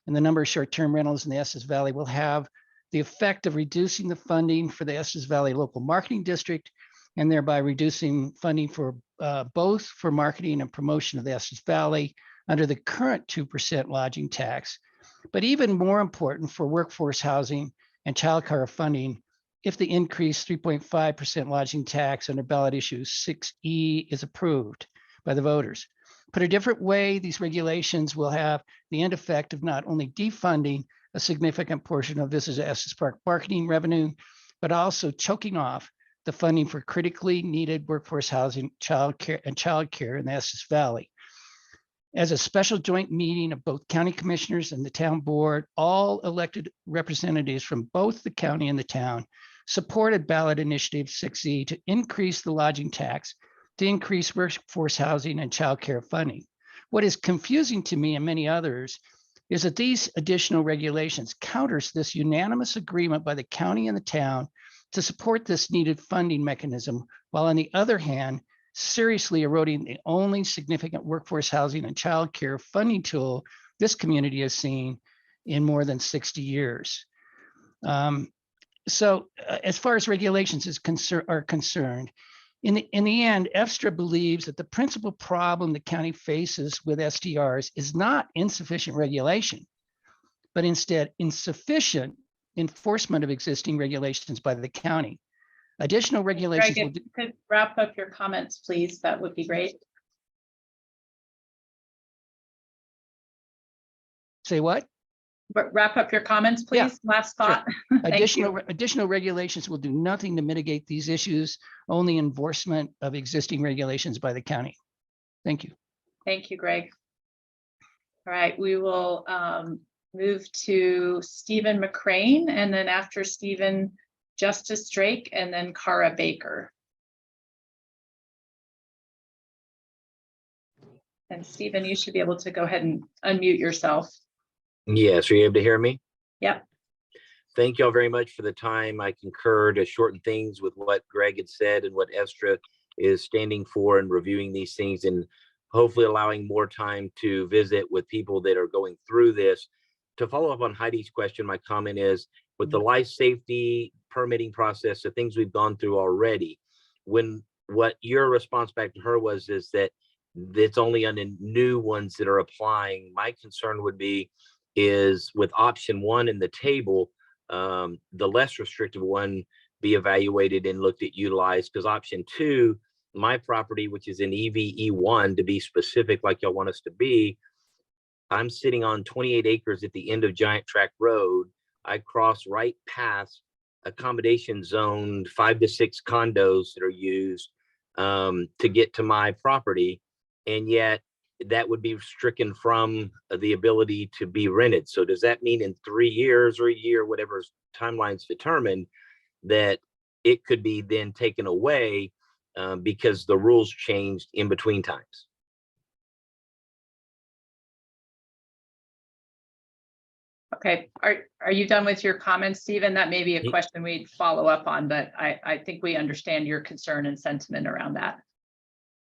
in the number of short-term rentals in the Estes Valley will have the effect of reducing the funding for the Estes Valley Local Marketing District, and thereby reducing funding for both for marketing and promotion of the Estes Valley under the current 2% lodging tax, but even more important for workforce housing and childcare funding if the increased 3.5% lodging tax under ballot issue 6E is approved by the voters. Put a different way, these regulations will have the end effect of not only defunding a significant portion of Visit Estes Park marketing revenue, but also choking off the funding for critically needed workforce housing, childcare in the Estes Valley. As a special joint meeting of both county commissioners and the town board, all elected representatives from both the county and the town supported ballot initiative 6E to increase the lodging tax, to increase workforce housing and childcare funding. What is confusing to me and many others is that these additional regulations counters this unanimous agreement by the county and the town to support this needed funding mechanism, while on the other hand, seriously eroding the only significant workforce housing and childcare funding tool this community has seen in more than 60 years. So as far as regulations are concerned, in the end, EVSTRA believes that the principal problem the county faces with STRs is not insufficient regulation, but instead insufficient enforcement of existing regulations by the county. Additional regulations Greg, if you could wrap up your comments, please, that would be great. Say what? Wrap up your comments, please. Yeah, Last thought. Additional regulations will do nothing to mitigate these issues, only enforcement of existing regulations by the county. Thank you. Thank you, Greg. All right, we will move to Stephen McCrane, and then after Stephen, Justice Drake, and then Cara Baker. And Stephen, you should be able to go ahead and unmute yourself. Yes, are you able to hear me? Yep. Thank you all very much for the time. I concur to shorten things with what Greg had said and what EVSTRA is standing for and reviewing these things, and hopefully allowing more time to visit with people that are going through this. To follow up on Heidi's question, my comment is with the life safety permitting process, the things we've gone through already, what your response back to her was is that it's only on the new ones that are applying. My concern would be is with option 1 in the table, the less restrictive one be evaluated and looked at utilized, because option 2, my property, which is in EVE1 to be specific, like y'all want us to be, I'm sitting on 28 acres at the end of Giant Track Road. I cross right past accommodation zoned 5 to 6 condos that are used to get to my property. And yet that would be stricken from the ability to be rented. So does that mean in 3 years or a year, whatever timeline's determined, that it could be then taken away because the rules changed in between times? Okay, are you done with your comments, Stephen? That may be a question we'd follow up on, but I think we understand your concern and sentiment around that.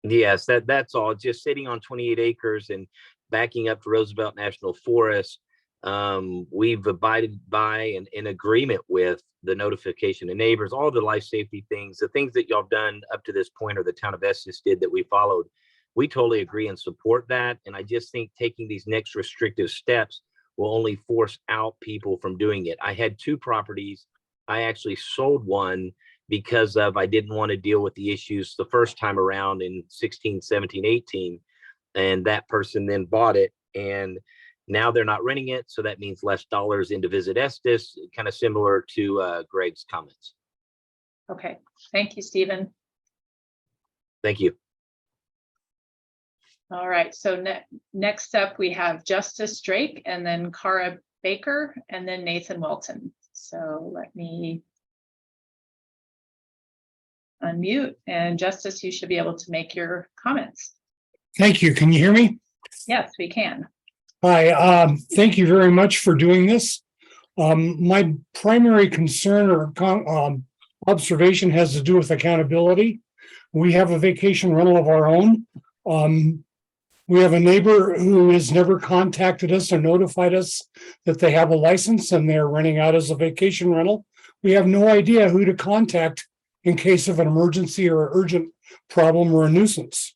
Yes, that's all. Just sitting on 28 acres and backing up to Roosevelt National Forest, we've abided by and in agreement with the notification of neighbors, all the life safety things, the things that y'all have done up to this point, or the town of Estes did that we followed. We totally agree and support that. And I just think taking these next restrictive steps will only force out people from doing it. I had 2 properties. I actually sold one because of I didn't want to deal with the issues the first time around in 16, 17, 18. And that person then bought it, and now they're not renting it. So that means less dollars into Visit Estes, kind of similar to Greg's comments. Okay, thank you, Stephen. Thank you. All right, so next up we have Justice Drake, and then Cara Baker, and then Nathan Welton. So let me unmute, and Justice, you should be able to make your comments. Thank you. Can you hear me? Yes, we can. Hi, thank you very much for doing this. My primary concern or observation has to do with accountability. We have a vacation rental of our own. We have a neighbor who has never contacted us or notified us that they have a license and they're renting out as a vacation rental. We have no idea who to contact in case of an emergency or urgent problem or a nuisance.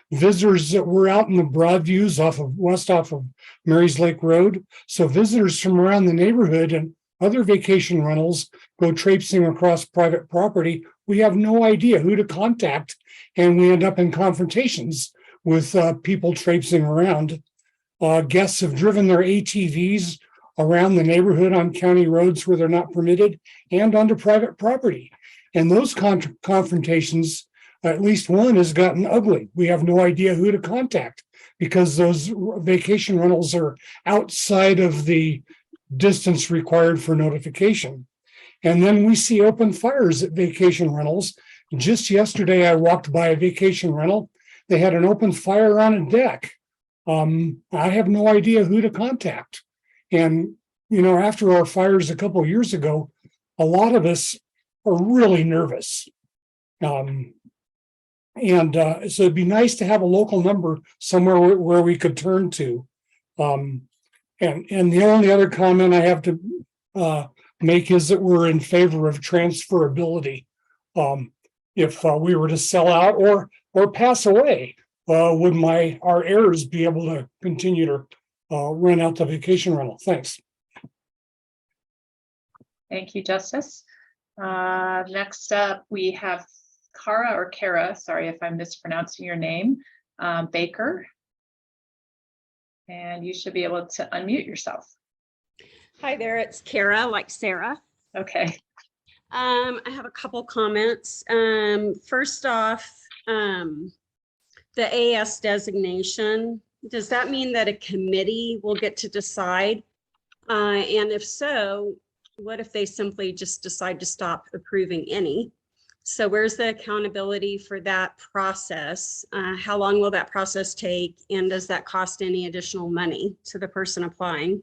Visitors that were out in the Broadviews west off of Marys Lake Road. So visitors from around the neighborhood and other vacation rentals go traipsing across private property. We have no idea who to contact, and we end up in confrontations with people traipsing around. Guests have driven their ATVs around the neighborhood on county roads where they're not permitted and onto private property. And those confrontations, at least one, has gotten ugly. We have no idea who to contact because those vacation rentals are outside of the distance required for notification. And then we see open fires at vacation rentals. Just yesterday, I walked by a vacation rental. They had an open fire on a deck. I have no idea who to contact. And, you know, after our fires a couple of years ago, a lot of us are really nervous. So it'd be nice to have a local number somewhere where we could turn to. And the only other comment I have to make is that we're in favor of transferability. If we were to sell out or pass away, would our heirs be able to continue to rent out the vacation rental? Thanks. Thank you, Justice. Next up, we have Kara, sorry if I'm mispronouncing your name, Baker. And you should be able to unmute yourself. Hi there, it's Kara, like Sarah. Okay. I have a couple comments. First off, the AS designation, does that mean that a committee will get to decide? And if so, what if they simply just decide to stop approving any? So where's the accountability for that process? How long will that process take? And does that cost any additional money to the person applying?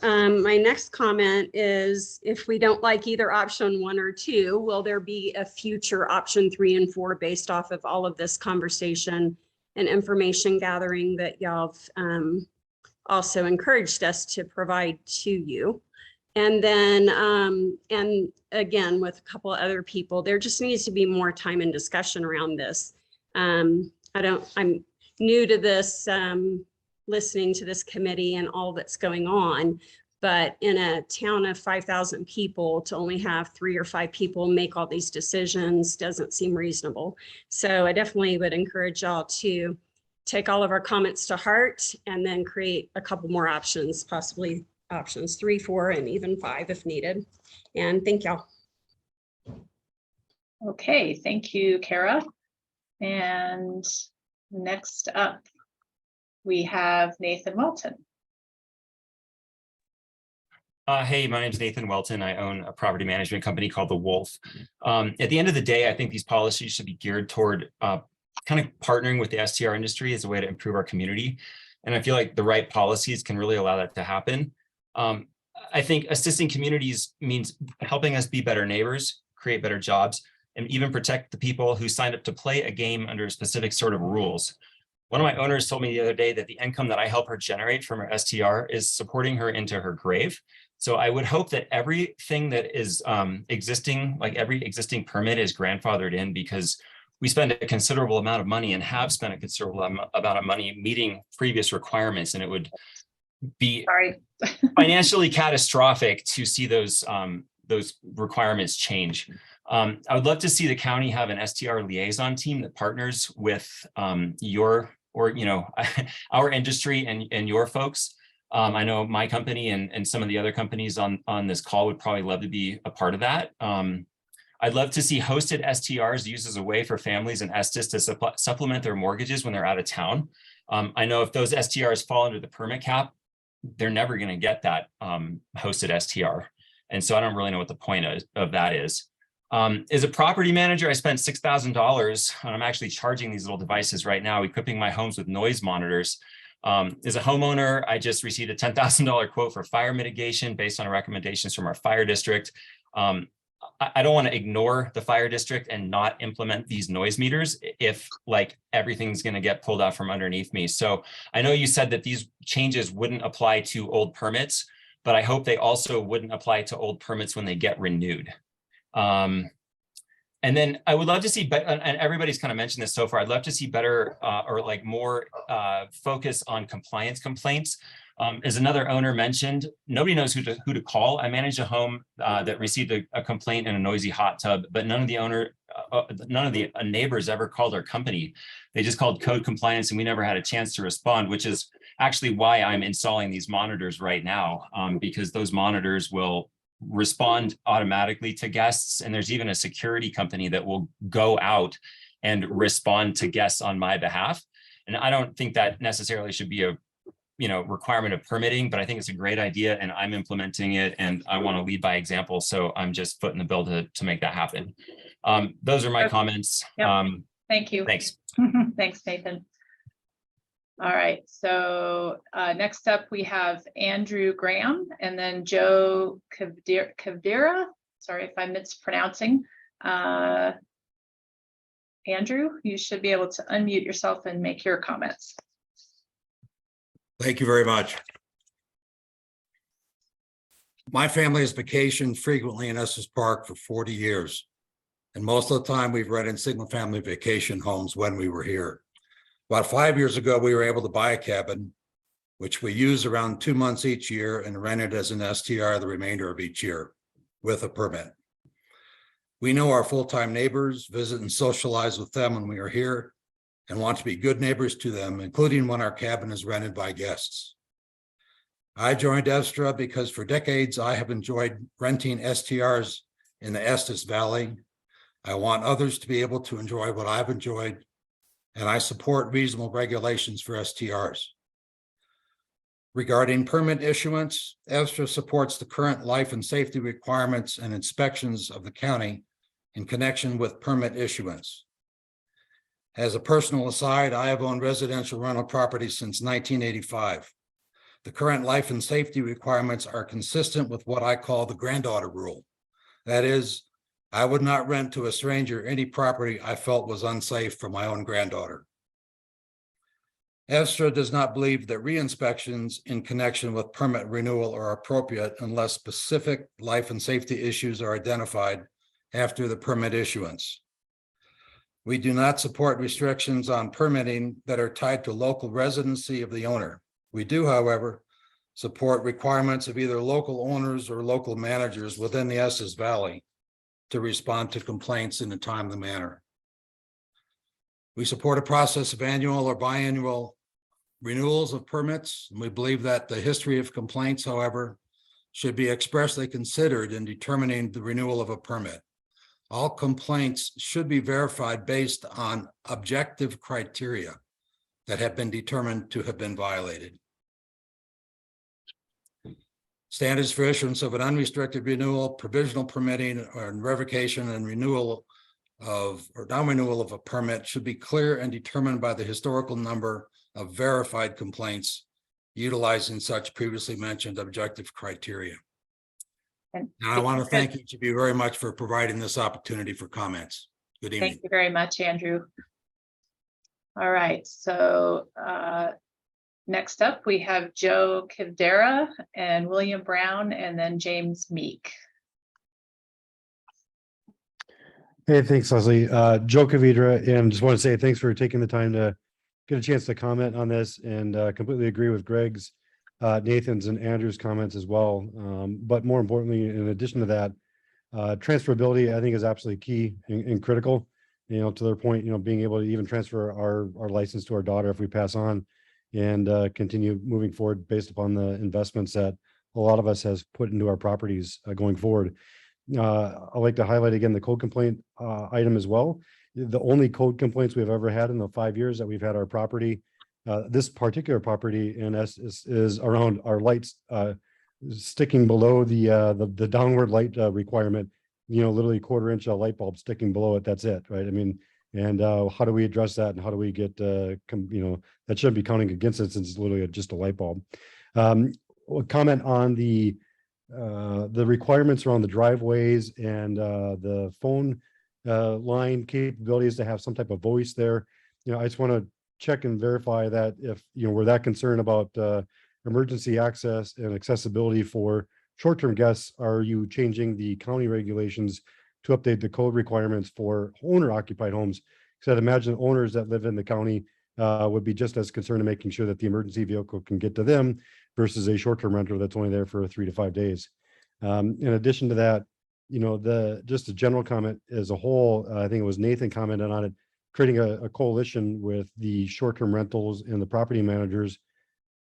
My next comment is, if we don't like either option 1 or 2, will there be a future option 3 and 4 based off of all of this conversation and information gathering that y'all have also encouraged us to provide to you? And then, and again, with a couple of other people, there just needs to be more time and discussion around this. I'm new to this, listening to this committee and all that's going on, but in a town of 5,000 people, to only have 3 or 5 people make all these decisions doesn't seem reasonable. So I definitely would encourage y'all to take all of our comments to heart and then create a couple more options, possibly options 3, 4, and even 5 if needed. And thank y'all. Okay, thank you, Kara. And next up, we have Nathan Welton. Hey, my name is Nathan Welton. I own a property management company called The Wolf. At the end of the day, I think these policies should be geared toward kind of partnering with the STR industry as a way to improve our community. And I feel like the right policies can really allow that to happen. I think assisting communities means helping us be better neighbors, create better jobs, and even protect the people who signed up to play a game under a specific sort of rules. One of my owners told me the other day that the income that I help her generate from her STR is supporting her into her grave. So I would hope that everything that is existing, like every existing permit is grandfathered in, because we spend a considerable amount of money and have spent a considerable amount of money meeting previous requirements, and it would be financially catastrophic to see those requirements change. I would love to see the county have an STR liaison team that partners with our industry and your folks. I know my company and some of the other companies on this call would probably love to be a part of that. I'd love to see hosted STRs used as a way for families in Estes to supplement their mortgages when they're out of town. I know if those STRs fall under the permit cap, they're never going to get that hosted STR. And so I don't really know what the point of that is. As a property manager, I spent $6,000 and I'm actually charging these little devices right now, equipping my homes with noise monitors. As a homeowner, I just received a $10,000 quote for fire mitigation based on recommendations from our fire district. I don't want to ignore the fire district and not implement these noise meters if like everything's going to get pulled out from underneath me. So I know you said that these changes wouldn't apply to old permits, but I hope they also wouldn't apply to old permits when they get renewed. And then I would love to see, and everybody's kind of mentioned this so far, I'd love to see better or like more focus on compliance complaints. As another owner mentioned, nobody knows who to call. I manage a home that received a complaint in a noisy hot tub, but none of the neighbors ever called our company. They just called code compliance and we never had a chance to respond, which is actually why I'm installing these monitors right now, because those monitors will respond automatically to guests. And there's even a security company that will go out and respond to guests on my behalf. And I don't think that necessarily should be a requirement of permitting, but I think it's a great idea and I'm implementing it and I want to lead by example. So I'm just footing the bill to make that happen. Those are my comments. Yep. Thank you. Thanks. Thanks, Nathan. All right, so next up we have Andrew Graham and then Joe Kavdira. Sorry if I'm mispronouncing. Andrew, you should be able to unmute yourself and make your comments. Thank you very much. My family has vacationed frequently in Estes Park for 40 years. And most of the time we've rented single family vacation homes when we were here. About 5 years ago, we were able to buy a cabin, which we use around 2 months each year and rent it as an STR the remainder of each year with a permit. We know our full-time neighbors, visit and socialize with them when we are here, and want to be good neighbors to them, including when our cabin is rented by guests. I joined Estra because for decades I have enjoyed renting STRs in the Estes Valley. I want others to be able to enjoy what I've enjoyed, and I support reasonable regulations for STRs. Regarding permit issuance, Estra supports the current life and safety requirements and inspections of the county in connection with permit issuance. As a personal aside, I have owned residential rental properties since 1985. The current life and safety requirements are consistent with what I call the granddaughter rule. That is, I would not rent to a stranger any property I felt was unsafe for my own granddaughter. Estra does not believe that re-inspections in connection with permit renewal are appropriate unless specific life and safety issues are identified after the permit issuance. We do not support restrictions on permitting that are tied to local residency of the owner. We do, however, support requirements of either local owners or local managers within the Estes Valley to respond to complaints in a timely manner. We support a process of annual or biannual renewals of permits, and we believe that the history of complaints, however, should be expressly considered in determining the renewal of a permit. All complaints should be verified based on objective criteria that have been determined to have been violated. Standards for issuance of an unrestricted renewal, provisional permitting, or revocation and renewal of, or non-renewal of a permit should be clear and determined by the historical number of verified complaints utilizing such previously mentioned objective criteria. And And I want to thank each of you very much for providing this opportunity for comments. Good evening. Thank you very much, Andrew. All right, so next up, we have Joe Kivdera and William Brown, and then James Meek. Hey, thanks, Leslie. Joe Kavadra, and just want to say thanks for taking the time to get a chance to comment on this, and completely agree with Greg's, Nathan's and Andrew's comments as well. But more importantly, in addition to that, transferability, I think, is absolutely key and critical, you know, to their point, you know, being able to even transfer our license to our daughter if we pass on, and continue moving forward based upon the investments that a lot of us has put into our properties going forward. I'd like to highlight again the code complaint item as well. The only code complaints we've ever had in the 5 years that we've had our property, this particular property in Estes, is around our lights sticking below the downward light requirement. You know, literally 1/4 inch light bulb sticking below it. That's it, right? I mean, and how do we address that, and how do we get you know, that shouldn't be counting against it since it's literally just a light bulb. Comment on the requirements around the driveways and the phone line capabilities to have some type of voice there. You know, I just want to check and verify that if, you know, we're that concerned about emergency access and accessibility for short-term guests, are you changing the county regulations to update the code requirements for owner-occupied homes? Because I'd imagine owners that live in the county would be just as concerned in making sure that the emergency vehicle can get to them versus a short-term renter that's only there for 3 to 5 days. In addition to that, you know, just a general comment as a whole, I think it was Nathan commented on it, creating a coalition with the short-term rentals and the property managers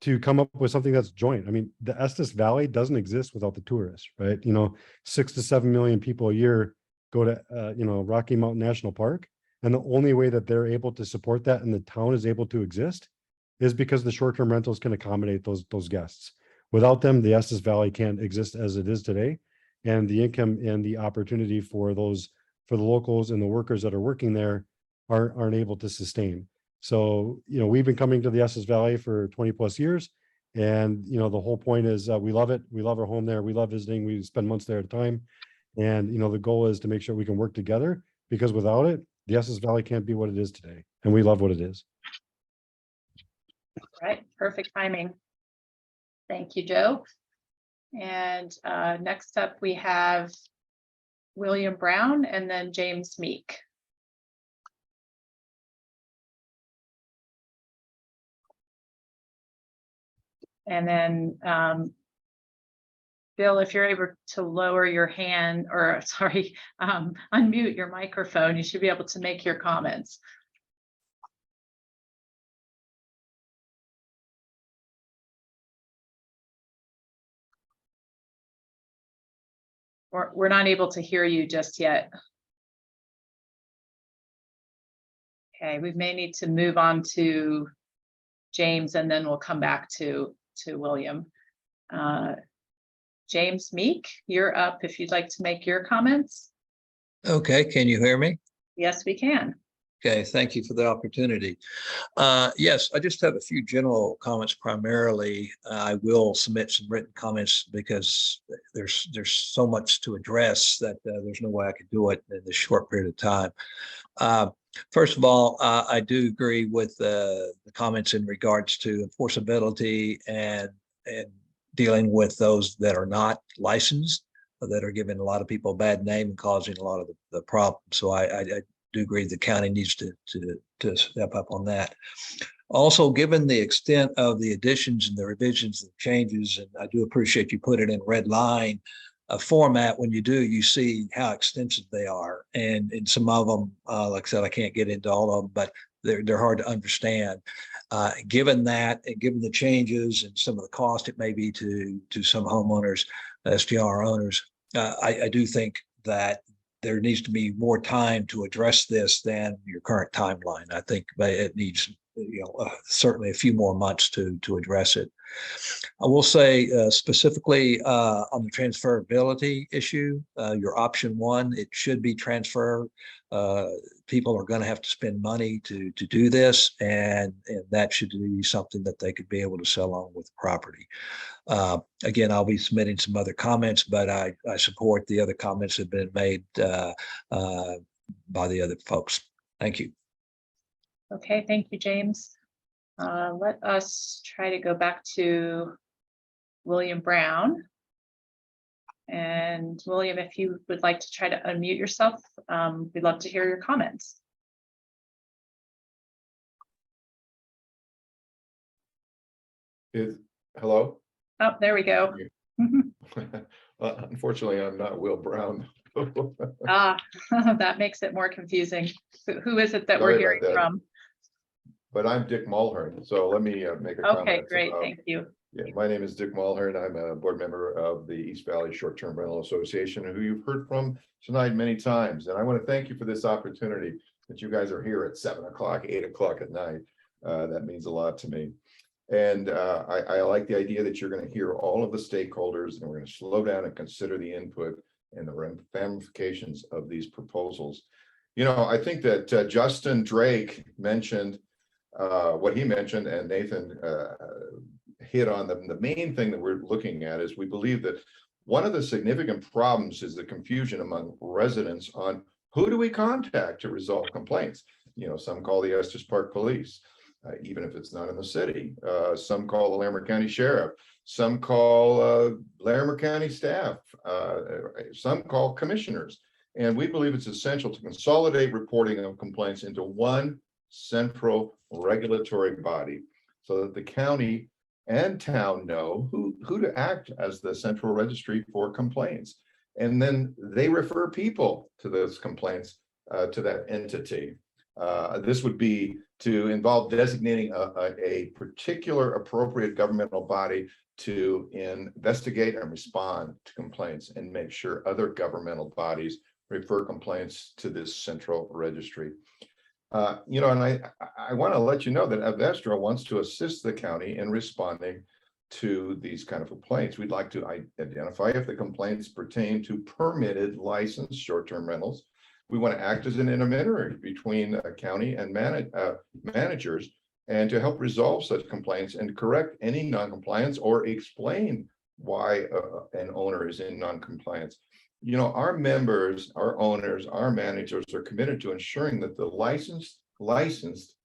to come up with something that's joint. I mean, the Estes Valley doesn't exist without the tourists, right? You know, 6 to 7 million people a year go to, you know, Rocky Mountain National Park. And the only way that they're able to support that and the town is able to exist is because the short-term rentals can accommodate those guests. Without them, the Estes Valley can't exist as it is today. And the income and the opportunity for the locals and the workers that are working there aren't able to sustain. So, you know, we've been coming to the Estes Valley for 20+ years. And, you know, the whole point is we love it. We love our home there. We love visiting. We spend months there at a time. And, you know, the goal is to make sure we can work together, because without it, the Estes Valley can't be what it is today. And we love what it is. Right, perfect timing. Thank you, Joe. And next up, we have William Brown and then James Meek. And then Bill, if you're able to lower your hand, or sorry, unmute your microphone, you should be able to make your comments. We're not able to hear you just yet. Okay, we may need to move on to James, and then we'll come back to William. James Meek, you're up if you'd like to make your comments. Okay, can you hear me? Yes, we can. Okay, thank you for the opportunity. Yes, I just have a few general comments primarily. I will submit some written comments because there's so much to address that there's no way I could do it in this short period of time. First of all, I do agree with the comments in regards to enforceability and dealing with those that are not licensed, that are giving a lot of people a bad name and causing a lot of the problems. So I do agree the county needs to step up on that. Also, given the extent of the additions and the revisions and changes, and I do appreciate you put it in red line format. When you do, you see how extensive they are. And in some of them, like I said, I can't get into all of them, but they're hard to understand. Given that, and given the changes and some of the cost it may be to some homeowners, STR owners, I do think that there needs to be more time to address this than your current timeline. I think it needs certainly a few more months to address it. I will say specifically on the transferability issue, your option one, it should be transfer. People are going to have to spend money to do this, and that should be something that they could be able to sell on with property. Again, I'll be submitting some other comments, but I support the other comments that have been made by the other folks. Thank you. Okay, thank you, James. Let us try to go back to William Brown. And William, if you would like to try to unmute yourself, we'd love to hear your comments. Hello? Oh, there we go. Unfortunately, I'm not Will Brown. That makes it more confusing. Who is it that we're Sorry hearing about that. from? But I'm Dick Mulhern, so let me make a comment. Okay, great, thank you. Yeah, my name is Dick Mulhern. I'm a board member of the East Valley Short-Term Rental Association, who you've heard from tonight many times. And I want to thank you for this opportunity that you guys are here at 7 o'clock, 8 o'clock at night. That means a lot to me. And I like the idea that you're going to hear all of the stakeholders, and we're going to slow down and consider the input and the ramifications of these proposals. You know, I think that Justin Drake mentioned what he mentioned, and Nathan hit on the main thing that we're looking at is we believe that one of the significant problems is the confusion among residents on who do we contact to resolve complaints. You know, some call the Estes Park Police, even if it's not in the city. Some call the Larimer County Sheriff. Some call Larimer County staff. Some call commissioners. And we believe it's essential to consolidate reporting of complaints into one central regulatory body so that the county and town know who to act as the central registry for complaints. And then they refer people to those complaints to that entity. This would be to involve designating a particular appropriate governmental body to investigate and respond to complaints and make sure other governmental bodies refer complaints to this central registry. You know, and I want to let you know that Avestra wants to assist the county in responding to these kind of complaints. We'd like to identify if the complaints pertain to permitted licensed short-term rentals. We want to act as an intermediary between county and managers, and to help resolve such complaints and correct any non-compliance or explain why an owner is in non-compliance. You know, our members, our owners, our managers are committed to ensuring that the licensed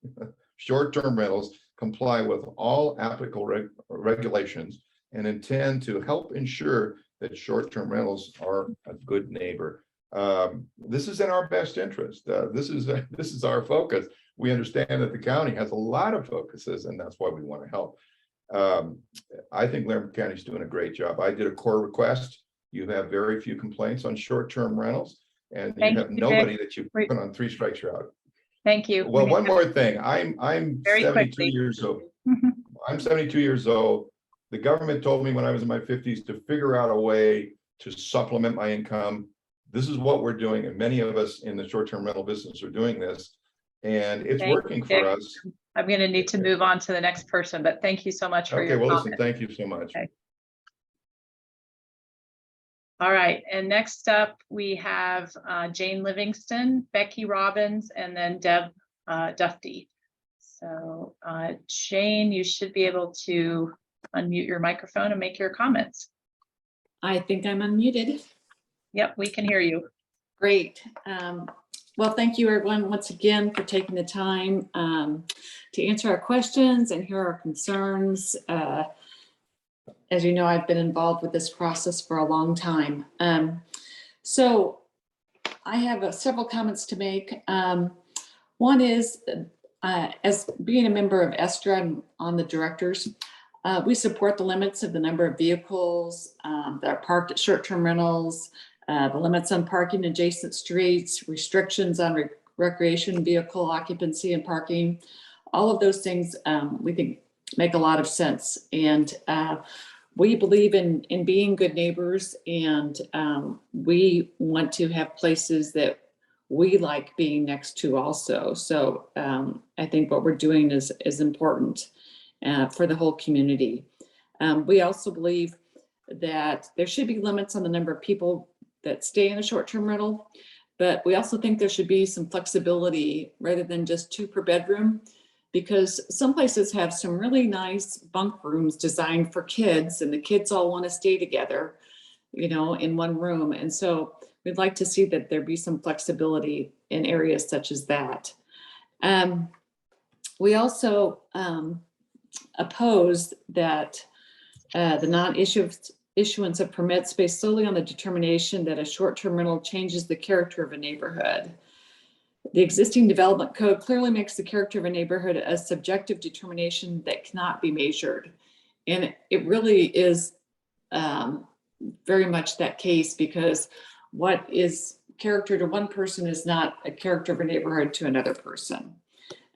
short-term rentals comply with all applicable regulations and intend to help ensure that short-term rentals are a good neighbor. This is in our best interest. This is our focus. We understand that the county has a lot of focuses, and that's why we want to help. I think Larimer County is doing a great job. I did a core request. You have very few complaints on short-term rentals, and you have nobody that you put on 3 strikes, you're out. Thank you. Well, one more thing. I'm 72 years old. I'm 72 years old. The government told me when I was in my 50s to figure out a way to supplement my income. This is what we're doing, and many of us in the short-term rental business are doing this, and it's working for us. I'm going to need to move on to the next person, but thank you so much for your comment. Listen, thank you so much. Okay. All right, and next up we have Jane Livingston, Becky Robbins, and then Deb Dufty. So Jane, you should be able to unmute your microphone and make your comments. I think I'm unmuted. Yep, we can hear you. Great. Well, thank you everyone once again for taking the time to answer our questions and hear our concerns. As you know, I've been involved with this process for a long time. So I have several comments to make. One is, as being a member of STR, I'm on the directors. We support the limits of the number of vehicles that are parked at short-term rentals, the limits on parking adjacent streets, restrictions on recreation vehicle occupancy and parking. All of those things we think make a lot of sense. And we believe in being good neighbors, and we want to have places that we like being next to also. So I think what we're doing is important for the whole community. We also believe that there should be limits on the number of people that stay in a short-term rental, but we also think there should be some flexibility rather than just 2 per bedroom, because some places have some really nice bunk rooms designed for kids, and the kids all want to stay together, you know, in one room. And so we'd like to see that there be some flexibility in areas such as that. We also oppose that the non-issuance of permits based solely on the determination that a short-term rental changes the character of a neighborhood. The existing development code clearly makes the character of a neighborhood a subjective determination that cannot be measured. And it really is very much that case, because what is character to one person is not a character of a neighborhood to another person.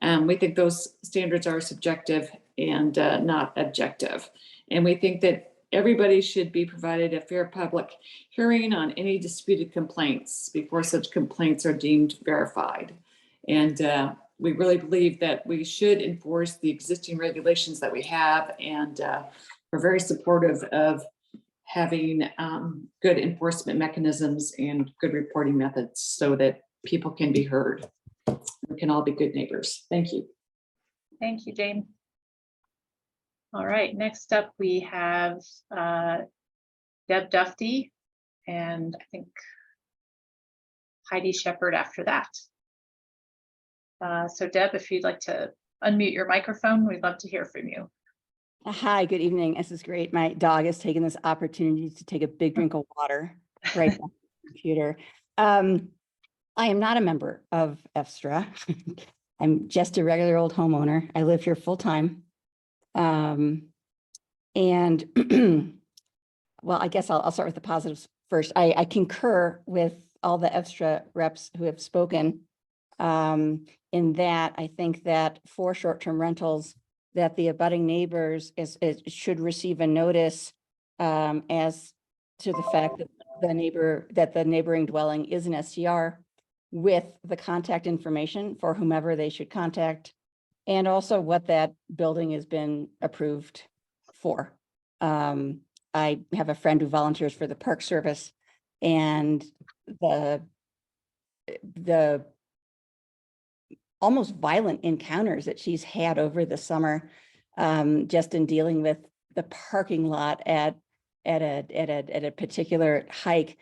We think those standards are subjective and not objective. And we think that everybody should be provided a fair public hearing on any disputed complaints before such complaints are deemed verified. And we really believe that we should enforce the existing regulations that we have, and we're very supportive of having good enforcement mechanisms and good reporting methods so that people can be heard. We can all be good neighbors. Thank you. Thank you, Jane. All right, next up we have Deb Dufty, and I think Heidi Shepherd after that. So Deb, if you'd like to unmute your microphone, we'd love to hear from you. Hi, good evening. This is great. My dog has taken this opportunity to take a big drink of water right off the computer. I am not a member of EFSTRA. I'm just a regular old homeowner. I live here full time. And well, I guess I'll start with the positives first. I concur with all the EFSTRA reps who have spoken in that I think that for short-term rentals, that the abutting neighbors should receive a notice as to the fact that the neighboring dwelling is an STR, with the contact information for whomever they should contact, and also what that building has been approved for. I have a friend who volunteers for the Park Service, and the almost violent encounters that she's had over the summer, just in dealing with the parking lot at a particular hike.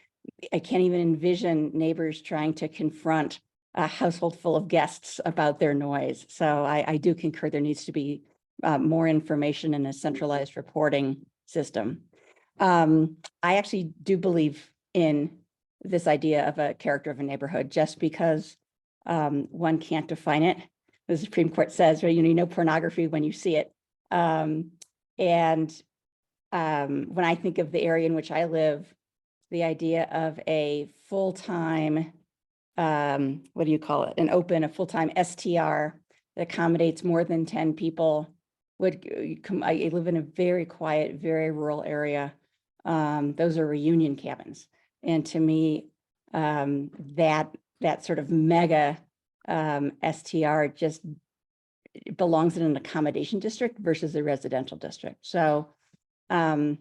I can't even envision neighbors trying to confront a household full of guests about their noise. So I do concur there needs to be more information in a centralized reporting system. I actually do believe in this idea of a character of a neighborhood, just because one can't define it. The Supreme Court says, right, you know pornography when you see it. When I think of the area in which I live, the idea of a full-time, what do you call it? A full-time STR that accommodates more than 10 people I live in a very quiet, very rural area. Those are reunion cabins. And to me, that sort of mega STR just belongs in an accommodation district versus a residential district. So in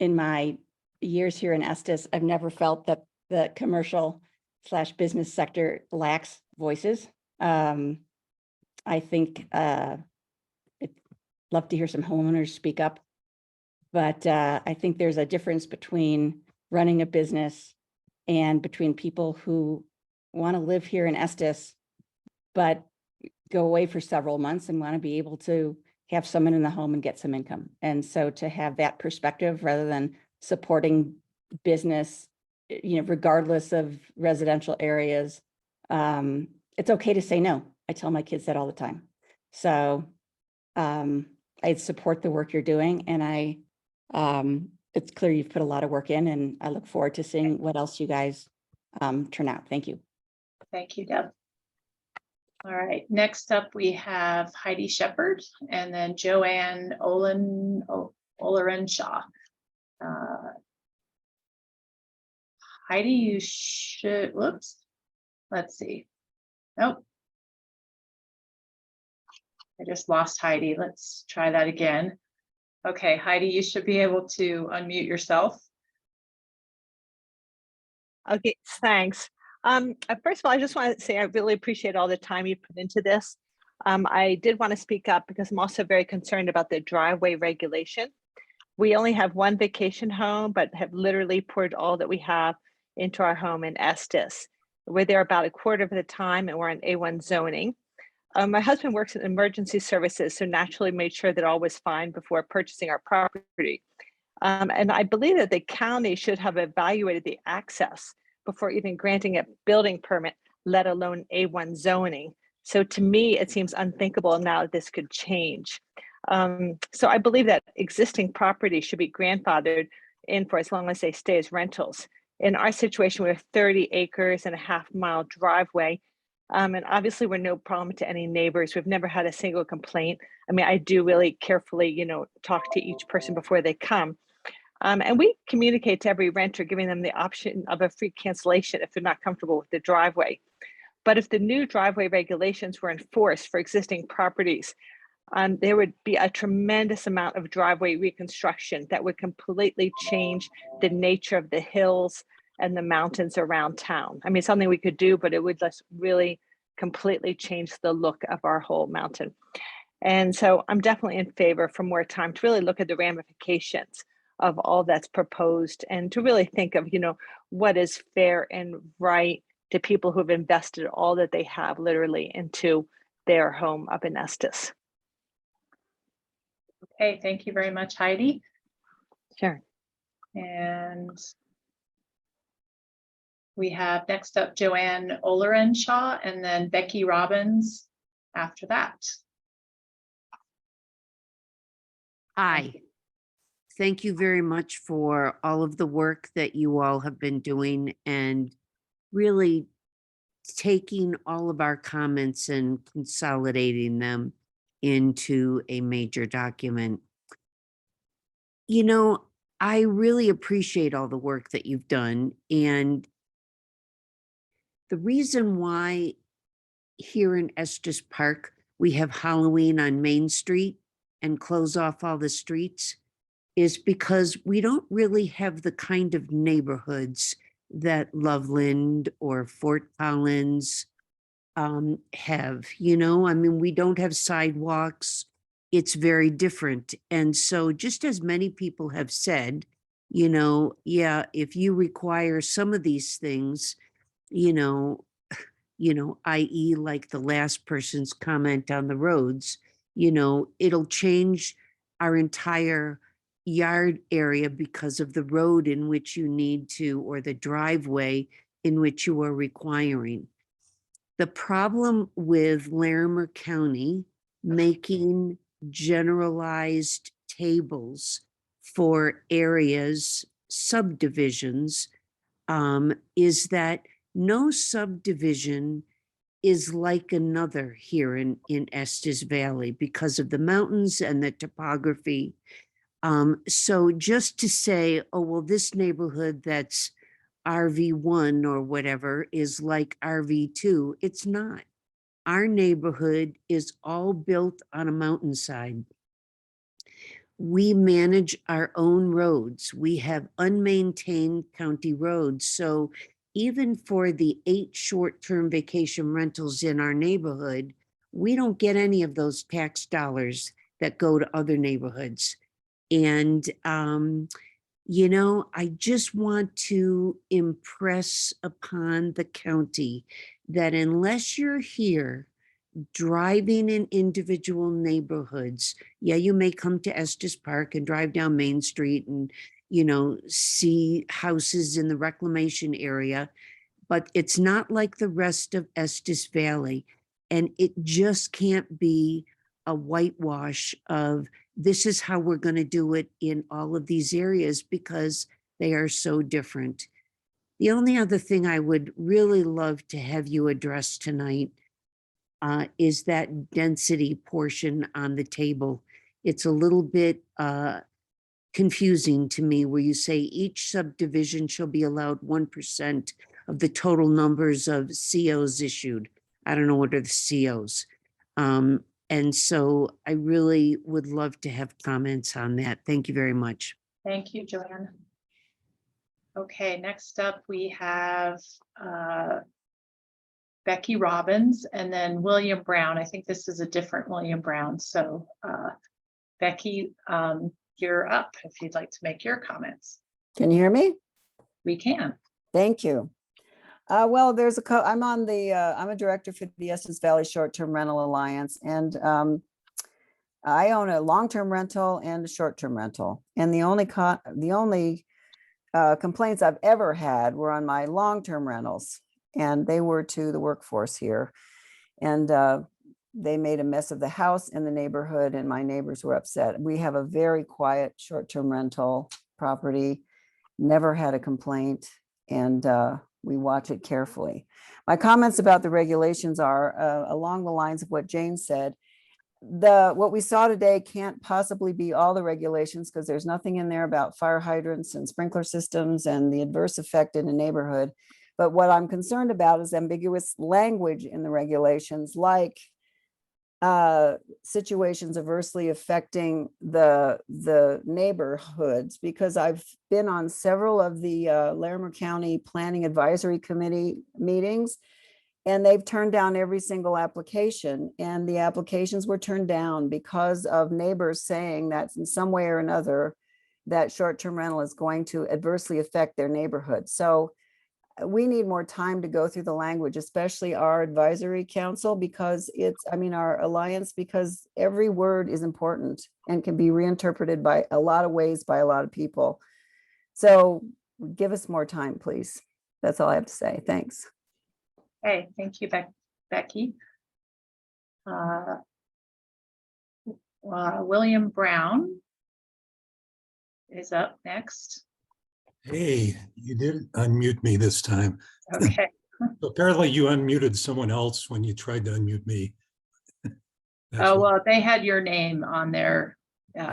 my years here in Estes, I've never felt that the commercial/business sector lacks voices. I think I'd love to hear some homeowners speak up, but I think there's a difference between running a business and between people who want to live here in Estes, but go away for several months and want to be able to have someone in the home and get some income. And so to have that perspective rather than supporting business, regardless of residential areas, it's okay to say no. I tell my kids that all the time. So I support the work you're doing, and it's clear you've put a lot of work in, and I look forward to seeing what else you guys turn out. Thank you. Thank you, Deb. All right, next up we have Heidi Shepherd and then Joanne Olerenshaw. Heidi, you should, whoops. Let's see. Nope. I just lost Heidi. Let's try that again. Okay, Heidi, you should be able to unmute yourself. Okay, thanks. First of all, I just want to say I really appreciate all the time you put into this. I did want to speak up because I'm also very concerned about the driveway regulation. We only have one vacation home, but have literally poured all that we have into our home in Estes. We're there about a quarter of the time and we're on A1 zoning. My husband works in emergency services, so naturally made sure that all was fine before purchasing our property. And I believe that the county should have evaluated the access before even granting a building permit, let alone A1 zoning. So to me, it seems unthinkable now that this could change. So I believe that existing property should be grandfathered in for as long as they stay as rentals. In our situation, we have 30 acres and a half-mile driveway. And obviously we're no problem to any neighbors. We've never had a single complaint. I mean, I do really carefully, talk to each person before they come. And we communicate to every renter, giving them the option of a free cancellation if they're not comfortable with the driveway. But if the new driveway regulations were enforced for existing properties, there would be a tremendous amount of driveway reconstruction that would completely change the nature of the hills and the mountains around town. I mean, something we could do, but it would just really completely change the look of our whole mountain. And so I'm definitely in favor for more time to really look at the ramifications of all that's proposed and to really think of, what is fair and right to people who have invested all that they have literally into their home up in Estes. Okay, thank you very much, Heidi. Sure. And we have next up Joanne Ollerenshaw and then Becky Robbins after that. Hi. Thank you very much for all of the work that you all have been doing and really taking all of our comments and consolidating them into a major document. I really appreciate all the work that you've done. And the reason why here in Estes Park, we have Halloween on Main Street and close off all the streets is because we don't really have the kind of neighborhoods that Loveland or Fort Collins have, I mean, we don't have sidewalks. It's very different. And so just as many people have said, yeah, if you require some of these things, i.e. like the last person's comment on the roads, it'll change our entire yard area because of the road in which you need to, or the driveway in which you are requiring. The problem with Larimer County making generalized tables for areas, subdivisions, is that no subdivision is like another here in Estes Valley because of the mountains and the topography. So just to say, oh, well, this neighborhood that's RV1 or whatever is like RV2, it's not. Our neighborhood is all built on a mountainside. We manage our own roads. We have unmaintained county roads. So even for the 8 short-term vacation rentals in our neighborhood, we don't get any of those tax dollars that go to other neighborhoods. And, I just want to impress upon the county that unless you're here driving in individual neighborhoods, yeah, you may come to Estes Park and drive down Main Street and, see houses in the reclamation area, but it's not like the rest of Estes Valley. And it just can't be a whitewash of this is how we're going to do it in all of these areas because they are so different. The only other thing I would really love to have you address tonight is that density portion on the table. It's a little bit confusing to me where you say each subdivision shall be allowed 1% of the total numbers of COs issued. I don't know what are the COs. And so I really would love to have comments on that. Thank you very much. Thank you, Joanne. Okay, next up we have Becky Robbins and then William Brown. I think this is a different William Brown. So Becky, you're up if you'd like to make your comments. Can you hear me? We can. Thank you. Well, there's I'm on the, I'm a director for the Estes Valley Short-Term Rental Alliance, and I own a long-term rental and a short-term rental. And the only complaints I've ever had were on my long-term rentals, and they were to the workforce here. And they made a mess of the house and the neighborhood, and my neighbors were upset. We have a very quiet short-term rental property, never had a complaint, and we watch it carefully. My comments about the regulations are along the lines of what Jane said. What we saw today can't possibly be all the regulations, because there's nothing in there about fire hydrants and sprinkler systems and the adverse effect in a neighborhood. But what I'm concerned about is ambiguous language in the regulations, like situations adversely affecting the neighborhoods, because I've been on several of the Larimer County Planning Advisory Committee meetings, and they've turned down every single application, and the applications were turned down because of neighbors saying that in some way or another that short-term rental is going to adversely affect their neighborhood. So we need more time to go through the language, especially our advisory council, because our alliance, because every word is important and can be reinterpreted by a lot of ways by a lot of people. So give us more time, please. That's all I have to say. Thanks. Hey, thank you, Becky. William Brown is up next. Hey, you didn't unmute me this time. Okay. Apparently you unmuted someone else when you tried to unmute me. Oh, well, they had your name on there.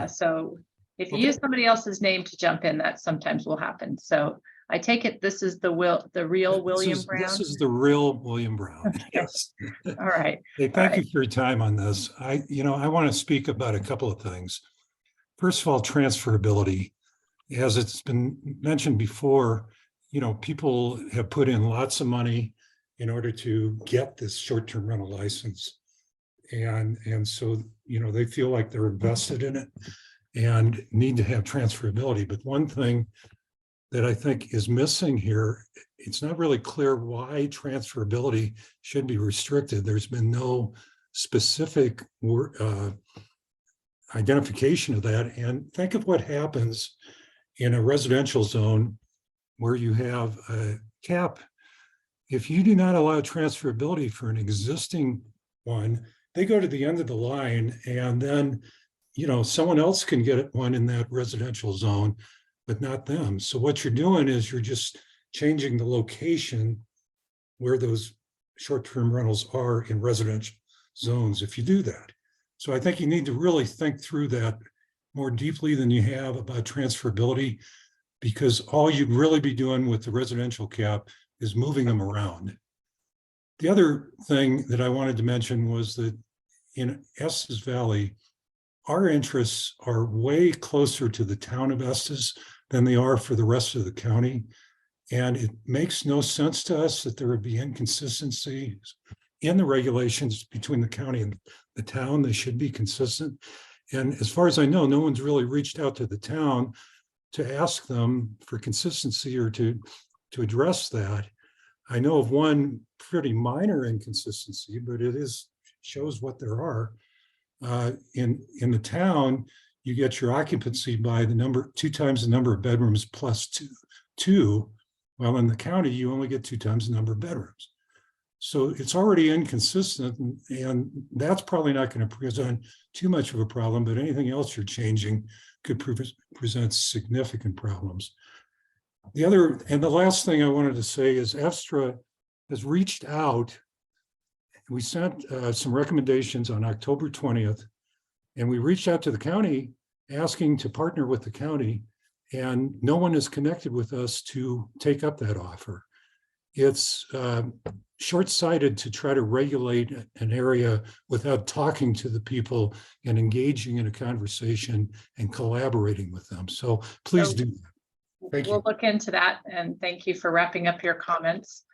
So if you use somebody else's name to jump in, that sometimes will happen. So I take it this is the real William Brown? This is the real William Brown. Yes. All right. Hey, thank you for your time on this. I want to speak about a couple of things. First of all, transferability. As it's been mentioned before, people have put in lots of money in order to get this short-term rental license. And so, they feel like they're invested in it and need to have transferability. But one thing that I think is missing here, it's not really clear why transferability should be restricted. There's been no specific identification of that. And think of what happens in a residential zone where you have a cap. If you do not allow transferability for an existing one, they go to the end of the line, and then someone else can get one in that residential zone, but not them. So what you're doing is you're just changing the location where those short-term rentals are in residential zones if you do that. So I think you need to really think through that more deeply than you have about transferability, because all you'd really be doing with the residential cap is moving them around. The other thing that I wanted to mention was that in Estes Valley, our interests are way closer to the town of Estes than they are for the rest of the county. And it makes no sense to us that there would be inconsistencies in the regulations between the county and the town. They should be consistent. And as far as I know, no one's really reached out to the town to ask them for consistency or to address that. I know of one pretty minor inconsistency, but it shows what there are. In the town, you get your occupancy by the 2 times the number of bedrooms plus two. While in the county, you only get 2 times the number of bedrooms. So it's already inconsistent, and that's probably not going to present too much of a problem, but anything else you're changing could present significant problems. The last thing I wanted to say is ESTRA has reached out. We sent some recommendations on October 20th, and we reached out to the county asking to partner with the county, and no one is connected with us to take up that offer. it's short-sighted to try to regulate an area without talking to the people and engaging in a conversation and collaborating with them. So please do that. Thank you. We'll look into that, and thank you for wrapping up your comments.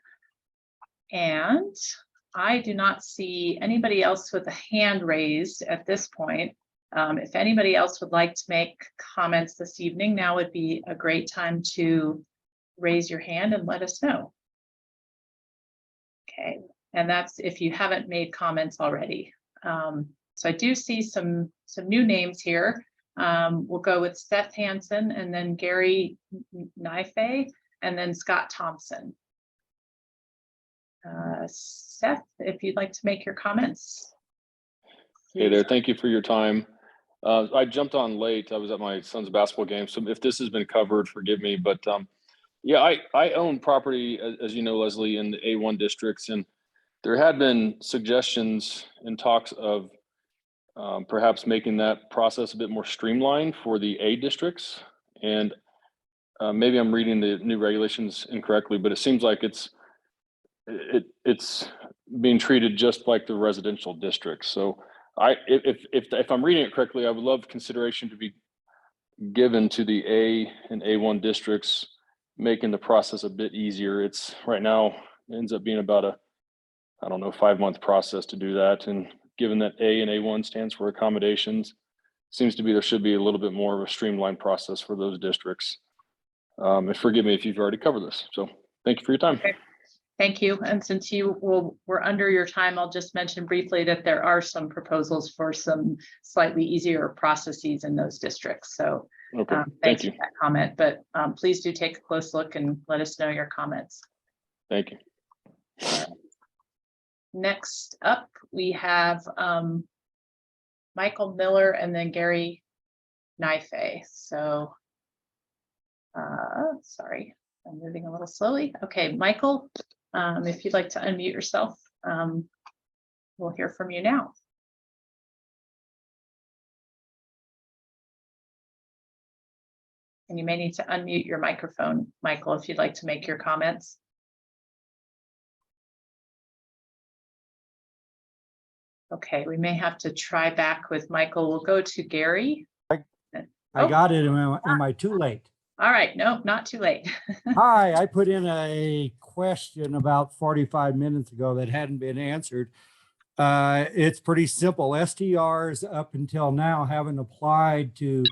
And I do not see anybody else with a hand raised at this point. If anybody else would like to make comments this evening, now would be a great time to raise your hand and let us know. Okay, and that's if you haven't made comments already. So I do see some new names here. We'll go with Seth Hansen, and then Gary Naife, and then Scott Thompson. Seth, if you'd like to make your comments. Hey there, thank you for your time. I jumped on late. I was at my son's basketball game, so if this has been covered, forgive me. But yeah, I own property, as you know, Leslie, in the A1 districts, and there had been suggestions and talks of perhaps making that process a bit more streamlined for the A districts. And maybe I'm reading the new regulations incorrectly, but it seems like it's being treated just like the residential districts. So if I'm reading it correctly, I would love consideration to be given to the A and A1 districts, making the process a bit easier. It's right now, it ends up being about a, I don't know, 5-month process to do that. And given that A and A1 stands for accommodations, seems to be there should be a little bit more of a streamlined process for those districts. And forgive me if you've already covered this. So thank you for your time. Okay. Thank you. And since we're under your time, I'll just mention briefly that there are some proposals for some slightly easier processes in those districts. So okay. Thank you for that comment, but please do take a close look and let us know your comments. Thank you. Next up, we have Michael Miller and then Gary Naife. So, sorry, I'm moving a little slowly. Okay, Michael, if you'd like to unmute yourself, we'll hear from you now. And you may need to unmute your microphone, Michael, if you'd like to make your comments. Okay, we may have to try back with Michael. We'll go to Gary. I got it. Am I too late? All right, no, not too late. Hi, I put in a question about 45 minutes ago that hadn't been answered. It's pretty simple. STRs up until now haven't applied to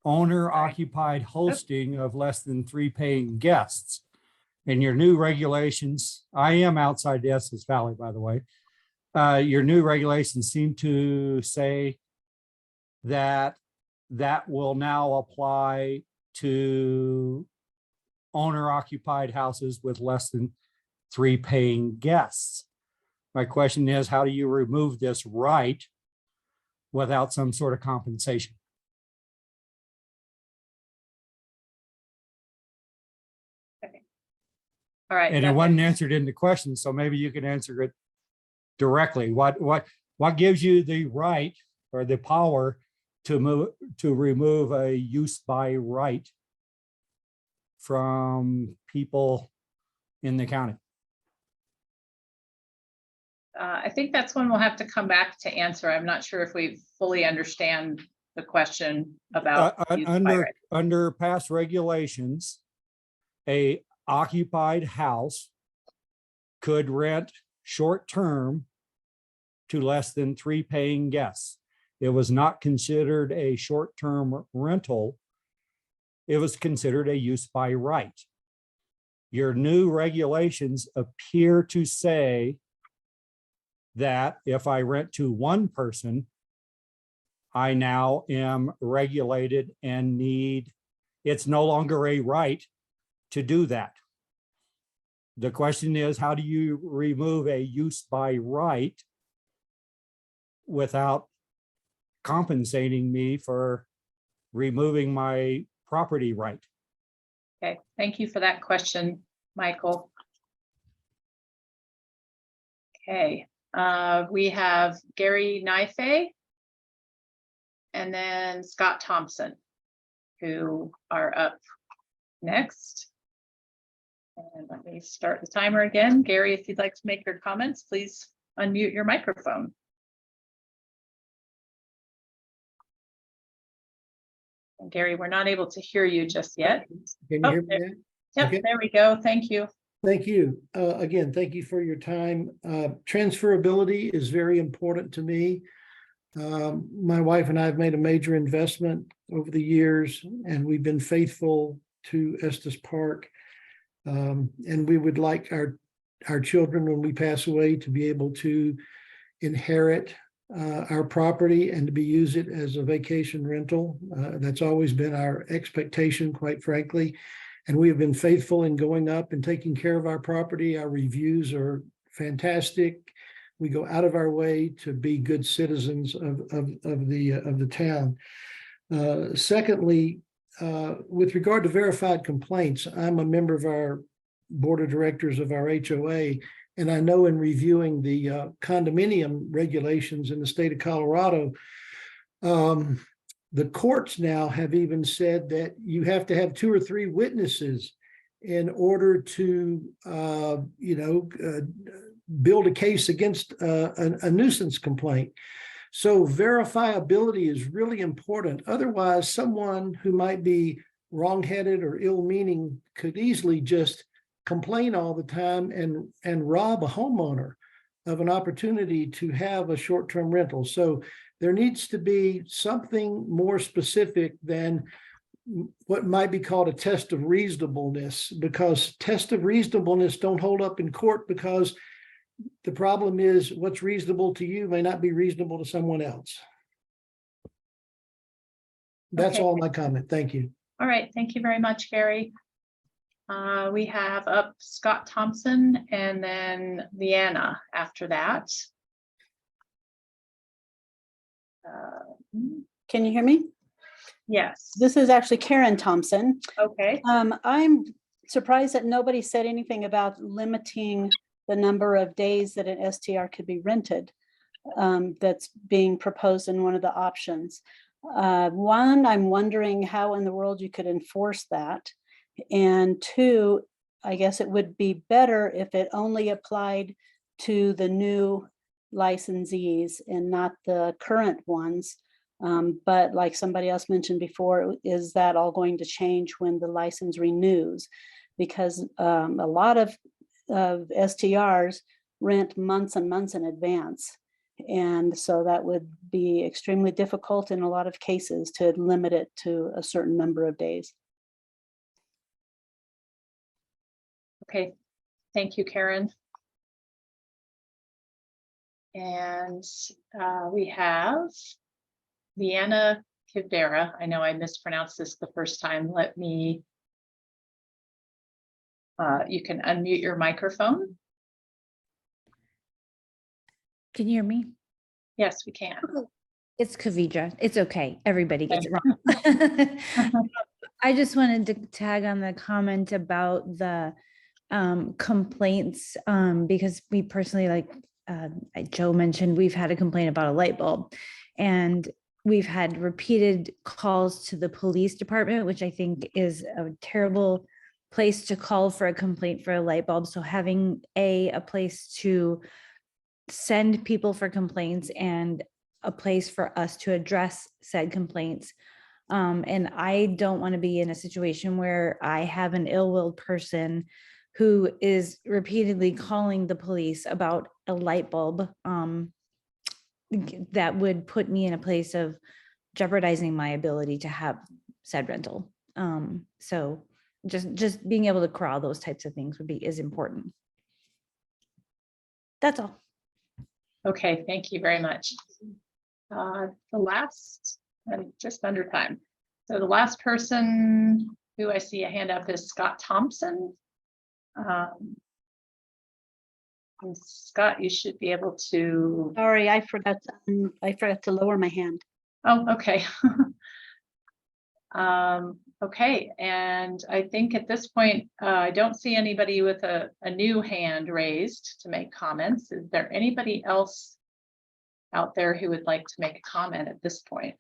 owner-occupied hosting of less than 3 paying guests. In your new regulations, I am outside the Estes Valley, by the way. Your new regulations seem to say that that will now apply to owner-occupied houses with less than 3 paying guests. My question is, how do you remove this right without some sort of compensation? Okay. All right. And it wasn't answered in the question, so maybe you can answer it directly. What gives you the right or the power to remove a use by right from people in the county? I think that's one we'll have to come back to answer. I'm not sure if we fully understand the question about under past regulations, a occupied house could rent short-term to less than 3 paying guests. It was not considered a short-term rental. It was considered a use by right. Your new regulations appear to say that if I rent to one person, I now am regulated and it's no longer a right to do that. The question is, how do you remove a use by right without compensating me for removing my property right? Okay, thank you for that question, Michael. Okay, we have Gary Naife and then Scott Thompson, who are up next. And let me start the timer again. Gary, if you'd like to make your comments, please unmute your microphone. And Gary, we're not able to hear you just yet. Can you hear me there- now? Yep, Okay. there we go. Thank you. Thank you. Again, thank you for your time. Transferability is very important to me. My wife and I have made a major investment over the years, and we've been faithful to Estes Park. And we would like our children, when we pass away, to be able to inherit our property and to use it as a vacation rental. That's always been our expectation, quite frankly. And we have been faithful in going up and taking care of our property. Our reviews are fantastic. We go out of our way to be good citizens of the town. Secondly, with regard to verified complaints, I'm a member of our board of directors of our HOA, and I know in reviewing the condominium regulations in the state of Colorado, the courts now have even said that you have to have 2 or 3 witnesses in order to, build a case against a nuisance complaint. So verifiability is really important. Otherwise, someone who might be wrongheaded or ill-meaning could easily just complain all the time and rob a homeowner of an opportunity to have a short-term rental. So there needs to be something more specific than what might be called a test of reasonableness, because tests of reasonableness don't hold up in court, because the problem is what's reasonable to you may not be reasonable to someone else. That's Okay. all my comment. Thank you. All right. Thank you very much, Gary. We have up Scott Thompson and then Leanna after that. Can you hear me? Yes. This is actually Karen Thompson. Okay. I'm surprised that nobody said anything about limiting the number of days that an STR could be rented. That's being proposed in one of the options. One, I'm wondering how in the world you could enforce that. And 2, I guess it would be better if it only applied to the new licensees and not the current ones. But like somebody else mentioned before, is that all going to change when the license renews? Because a lot of STRs rent months and months in advance. And so that would be extremely difficult in a lot of cases to limit it to a certain number of days. Okay. Thank you, Karen. And we have Leanna Kivdera. I know I mispronounced this the first time. Let me, you can unmute your microphone. Can you hear me? Yes, we can. It's Kavija. It's okay. Everybody gets it wrong. I just wanted to tag on the comment about the complaints, because we personally, like Joe mentioned, we've had a complaint about a light bulb, and we've had repeated calls to the police department, which I think is a terrible place to call for a complaint for a light bulb. So having a place to send people for complaints and a place for us to address said complaints. And I don't want to be in a situation where I have an ill-willed person who is repeatedly calling the police about a light bulb, that would put me in a place of jeopardizing my ability to have said rental. So just being able to corral those types of things is important. That's all. Okay, thank you very much. The last, just under time. So the last person who I see a hand up is Scott Thompson. And Scott, you should be able to. Sorry, I forgot to lower my hand. Oh, okay. Okay, and I think at this point, I don't see anybody with a new hand raised to make comments. Is there anybody else out there who would like to make a comment at this point?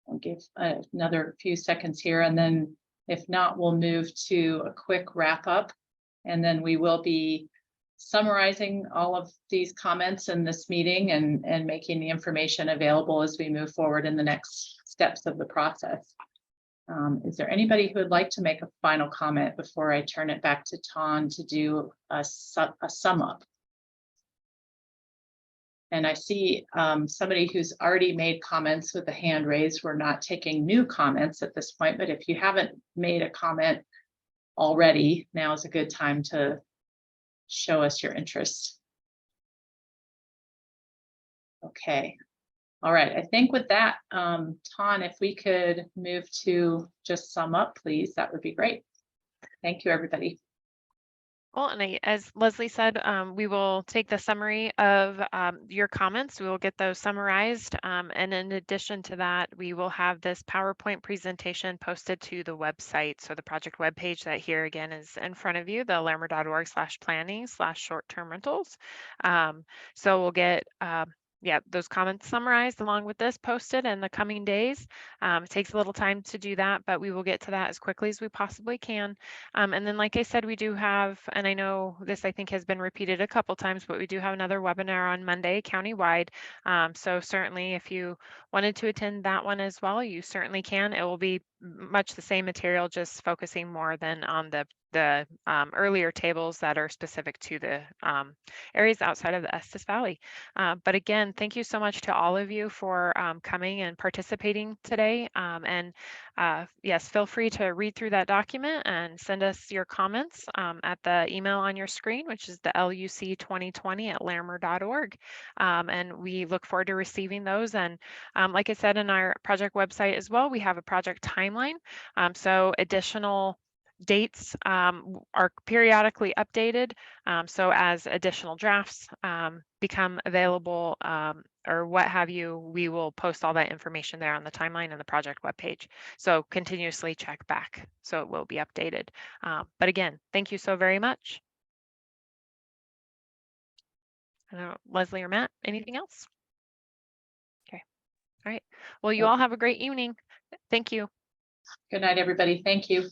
I'll give another few seconds here, and then If not, we'll move to a quick wrap up. And then we will be summarizing all of these comments in this meeting and making the information available as we move forward in the next steps of the process. Is there anybody who would like to make a final comment before I turn it back to Ton to do a sum up? And I see somebody who's already made comments with the hand raised. We're not taking new comments at this point, but if you haven't made a comment already, now is a good time to show us your interest. Okay. All right, I think with that, Ton, if we could move to just sum up, please, that would be great. Thank you, everybody. Well, and as Leslie said, we will take the summary of your comments. We will get those summarized. And in addition to that, we will have this PowerPoint presentation posted to the website. So the project webpage that here again is in front of you, the larimer.org/planning/short-term rentals. So we'll get those comments summarized along with this posted in the coming days. It takes a little time to do that, but we will get to that as quickly as we possibly can. And then, like I said, we do have, and I know this I think has been repeated a couple times, but we do have another webinar on Monday countywide. So certainly if you wanted to attend that one as well, you certainly can. It will be much the same material, just focusing more than on the earlier tables that are specific to the areas outside of the Estes Valley. But again, thank you so much to all of you for coming and participating today. Yes, feel free to read through that document and send us your comments at the email on your screen, which is the luc2020@larimer.org. And we look forward to receiving those. And like I said, in our project website as well, we have a project timeline. So additional dates are periodically updated. So as additional drafts become available or what have you, we will post all that information there on the timeline and the project webpage. So continuously check back so it will be updated. But again, thank you so very much. I don't know, Leslie or Matt, anything else? Okay. All right. Well, you all have a great evening. Thank you. Good night, everybody. Thank you.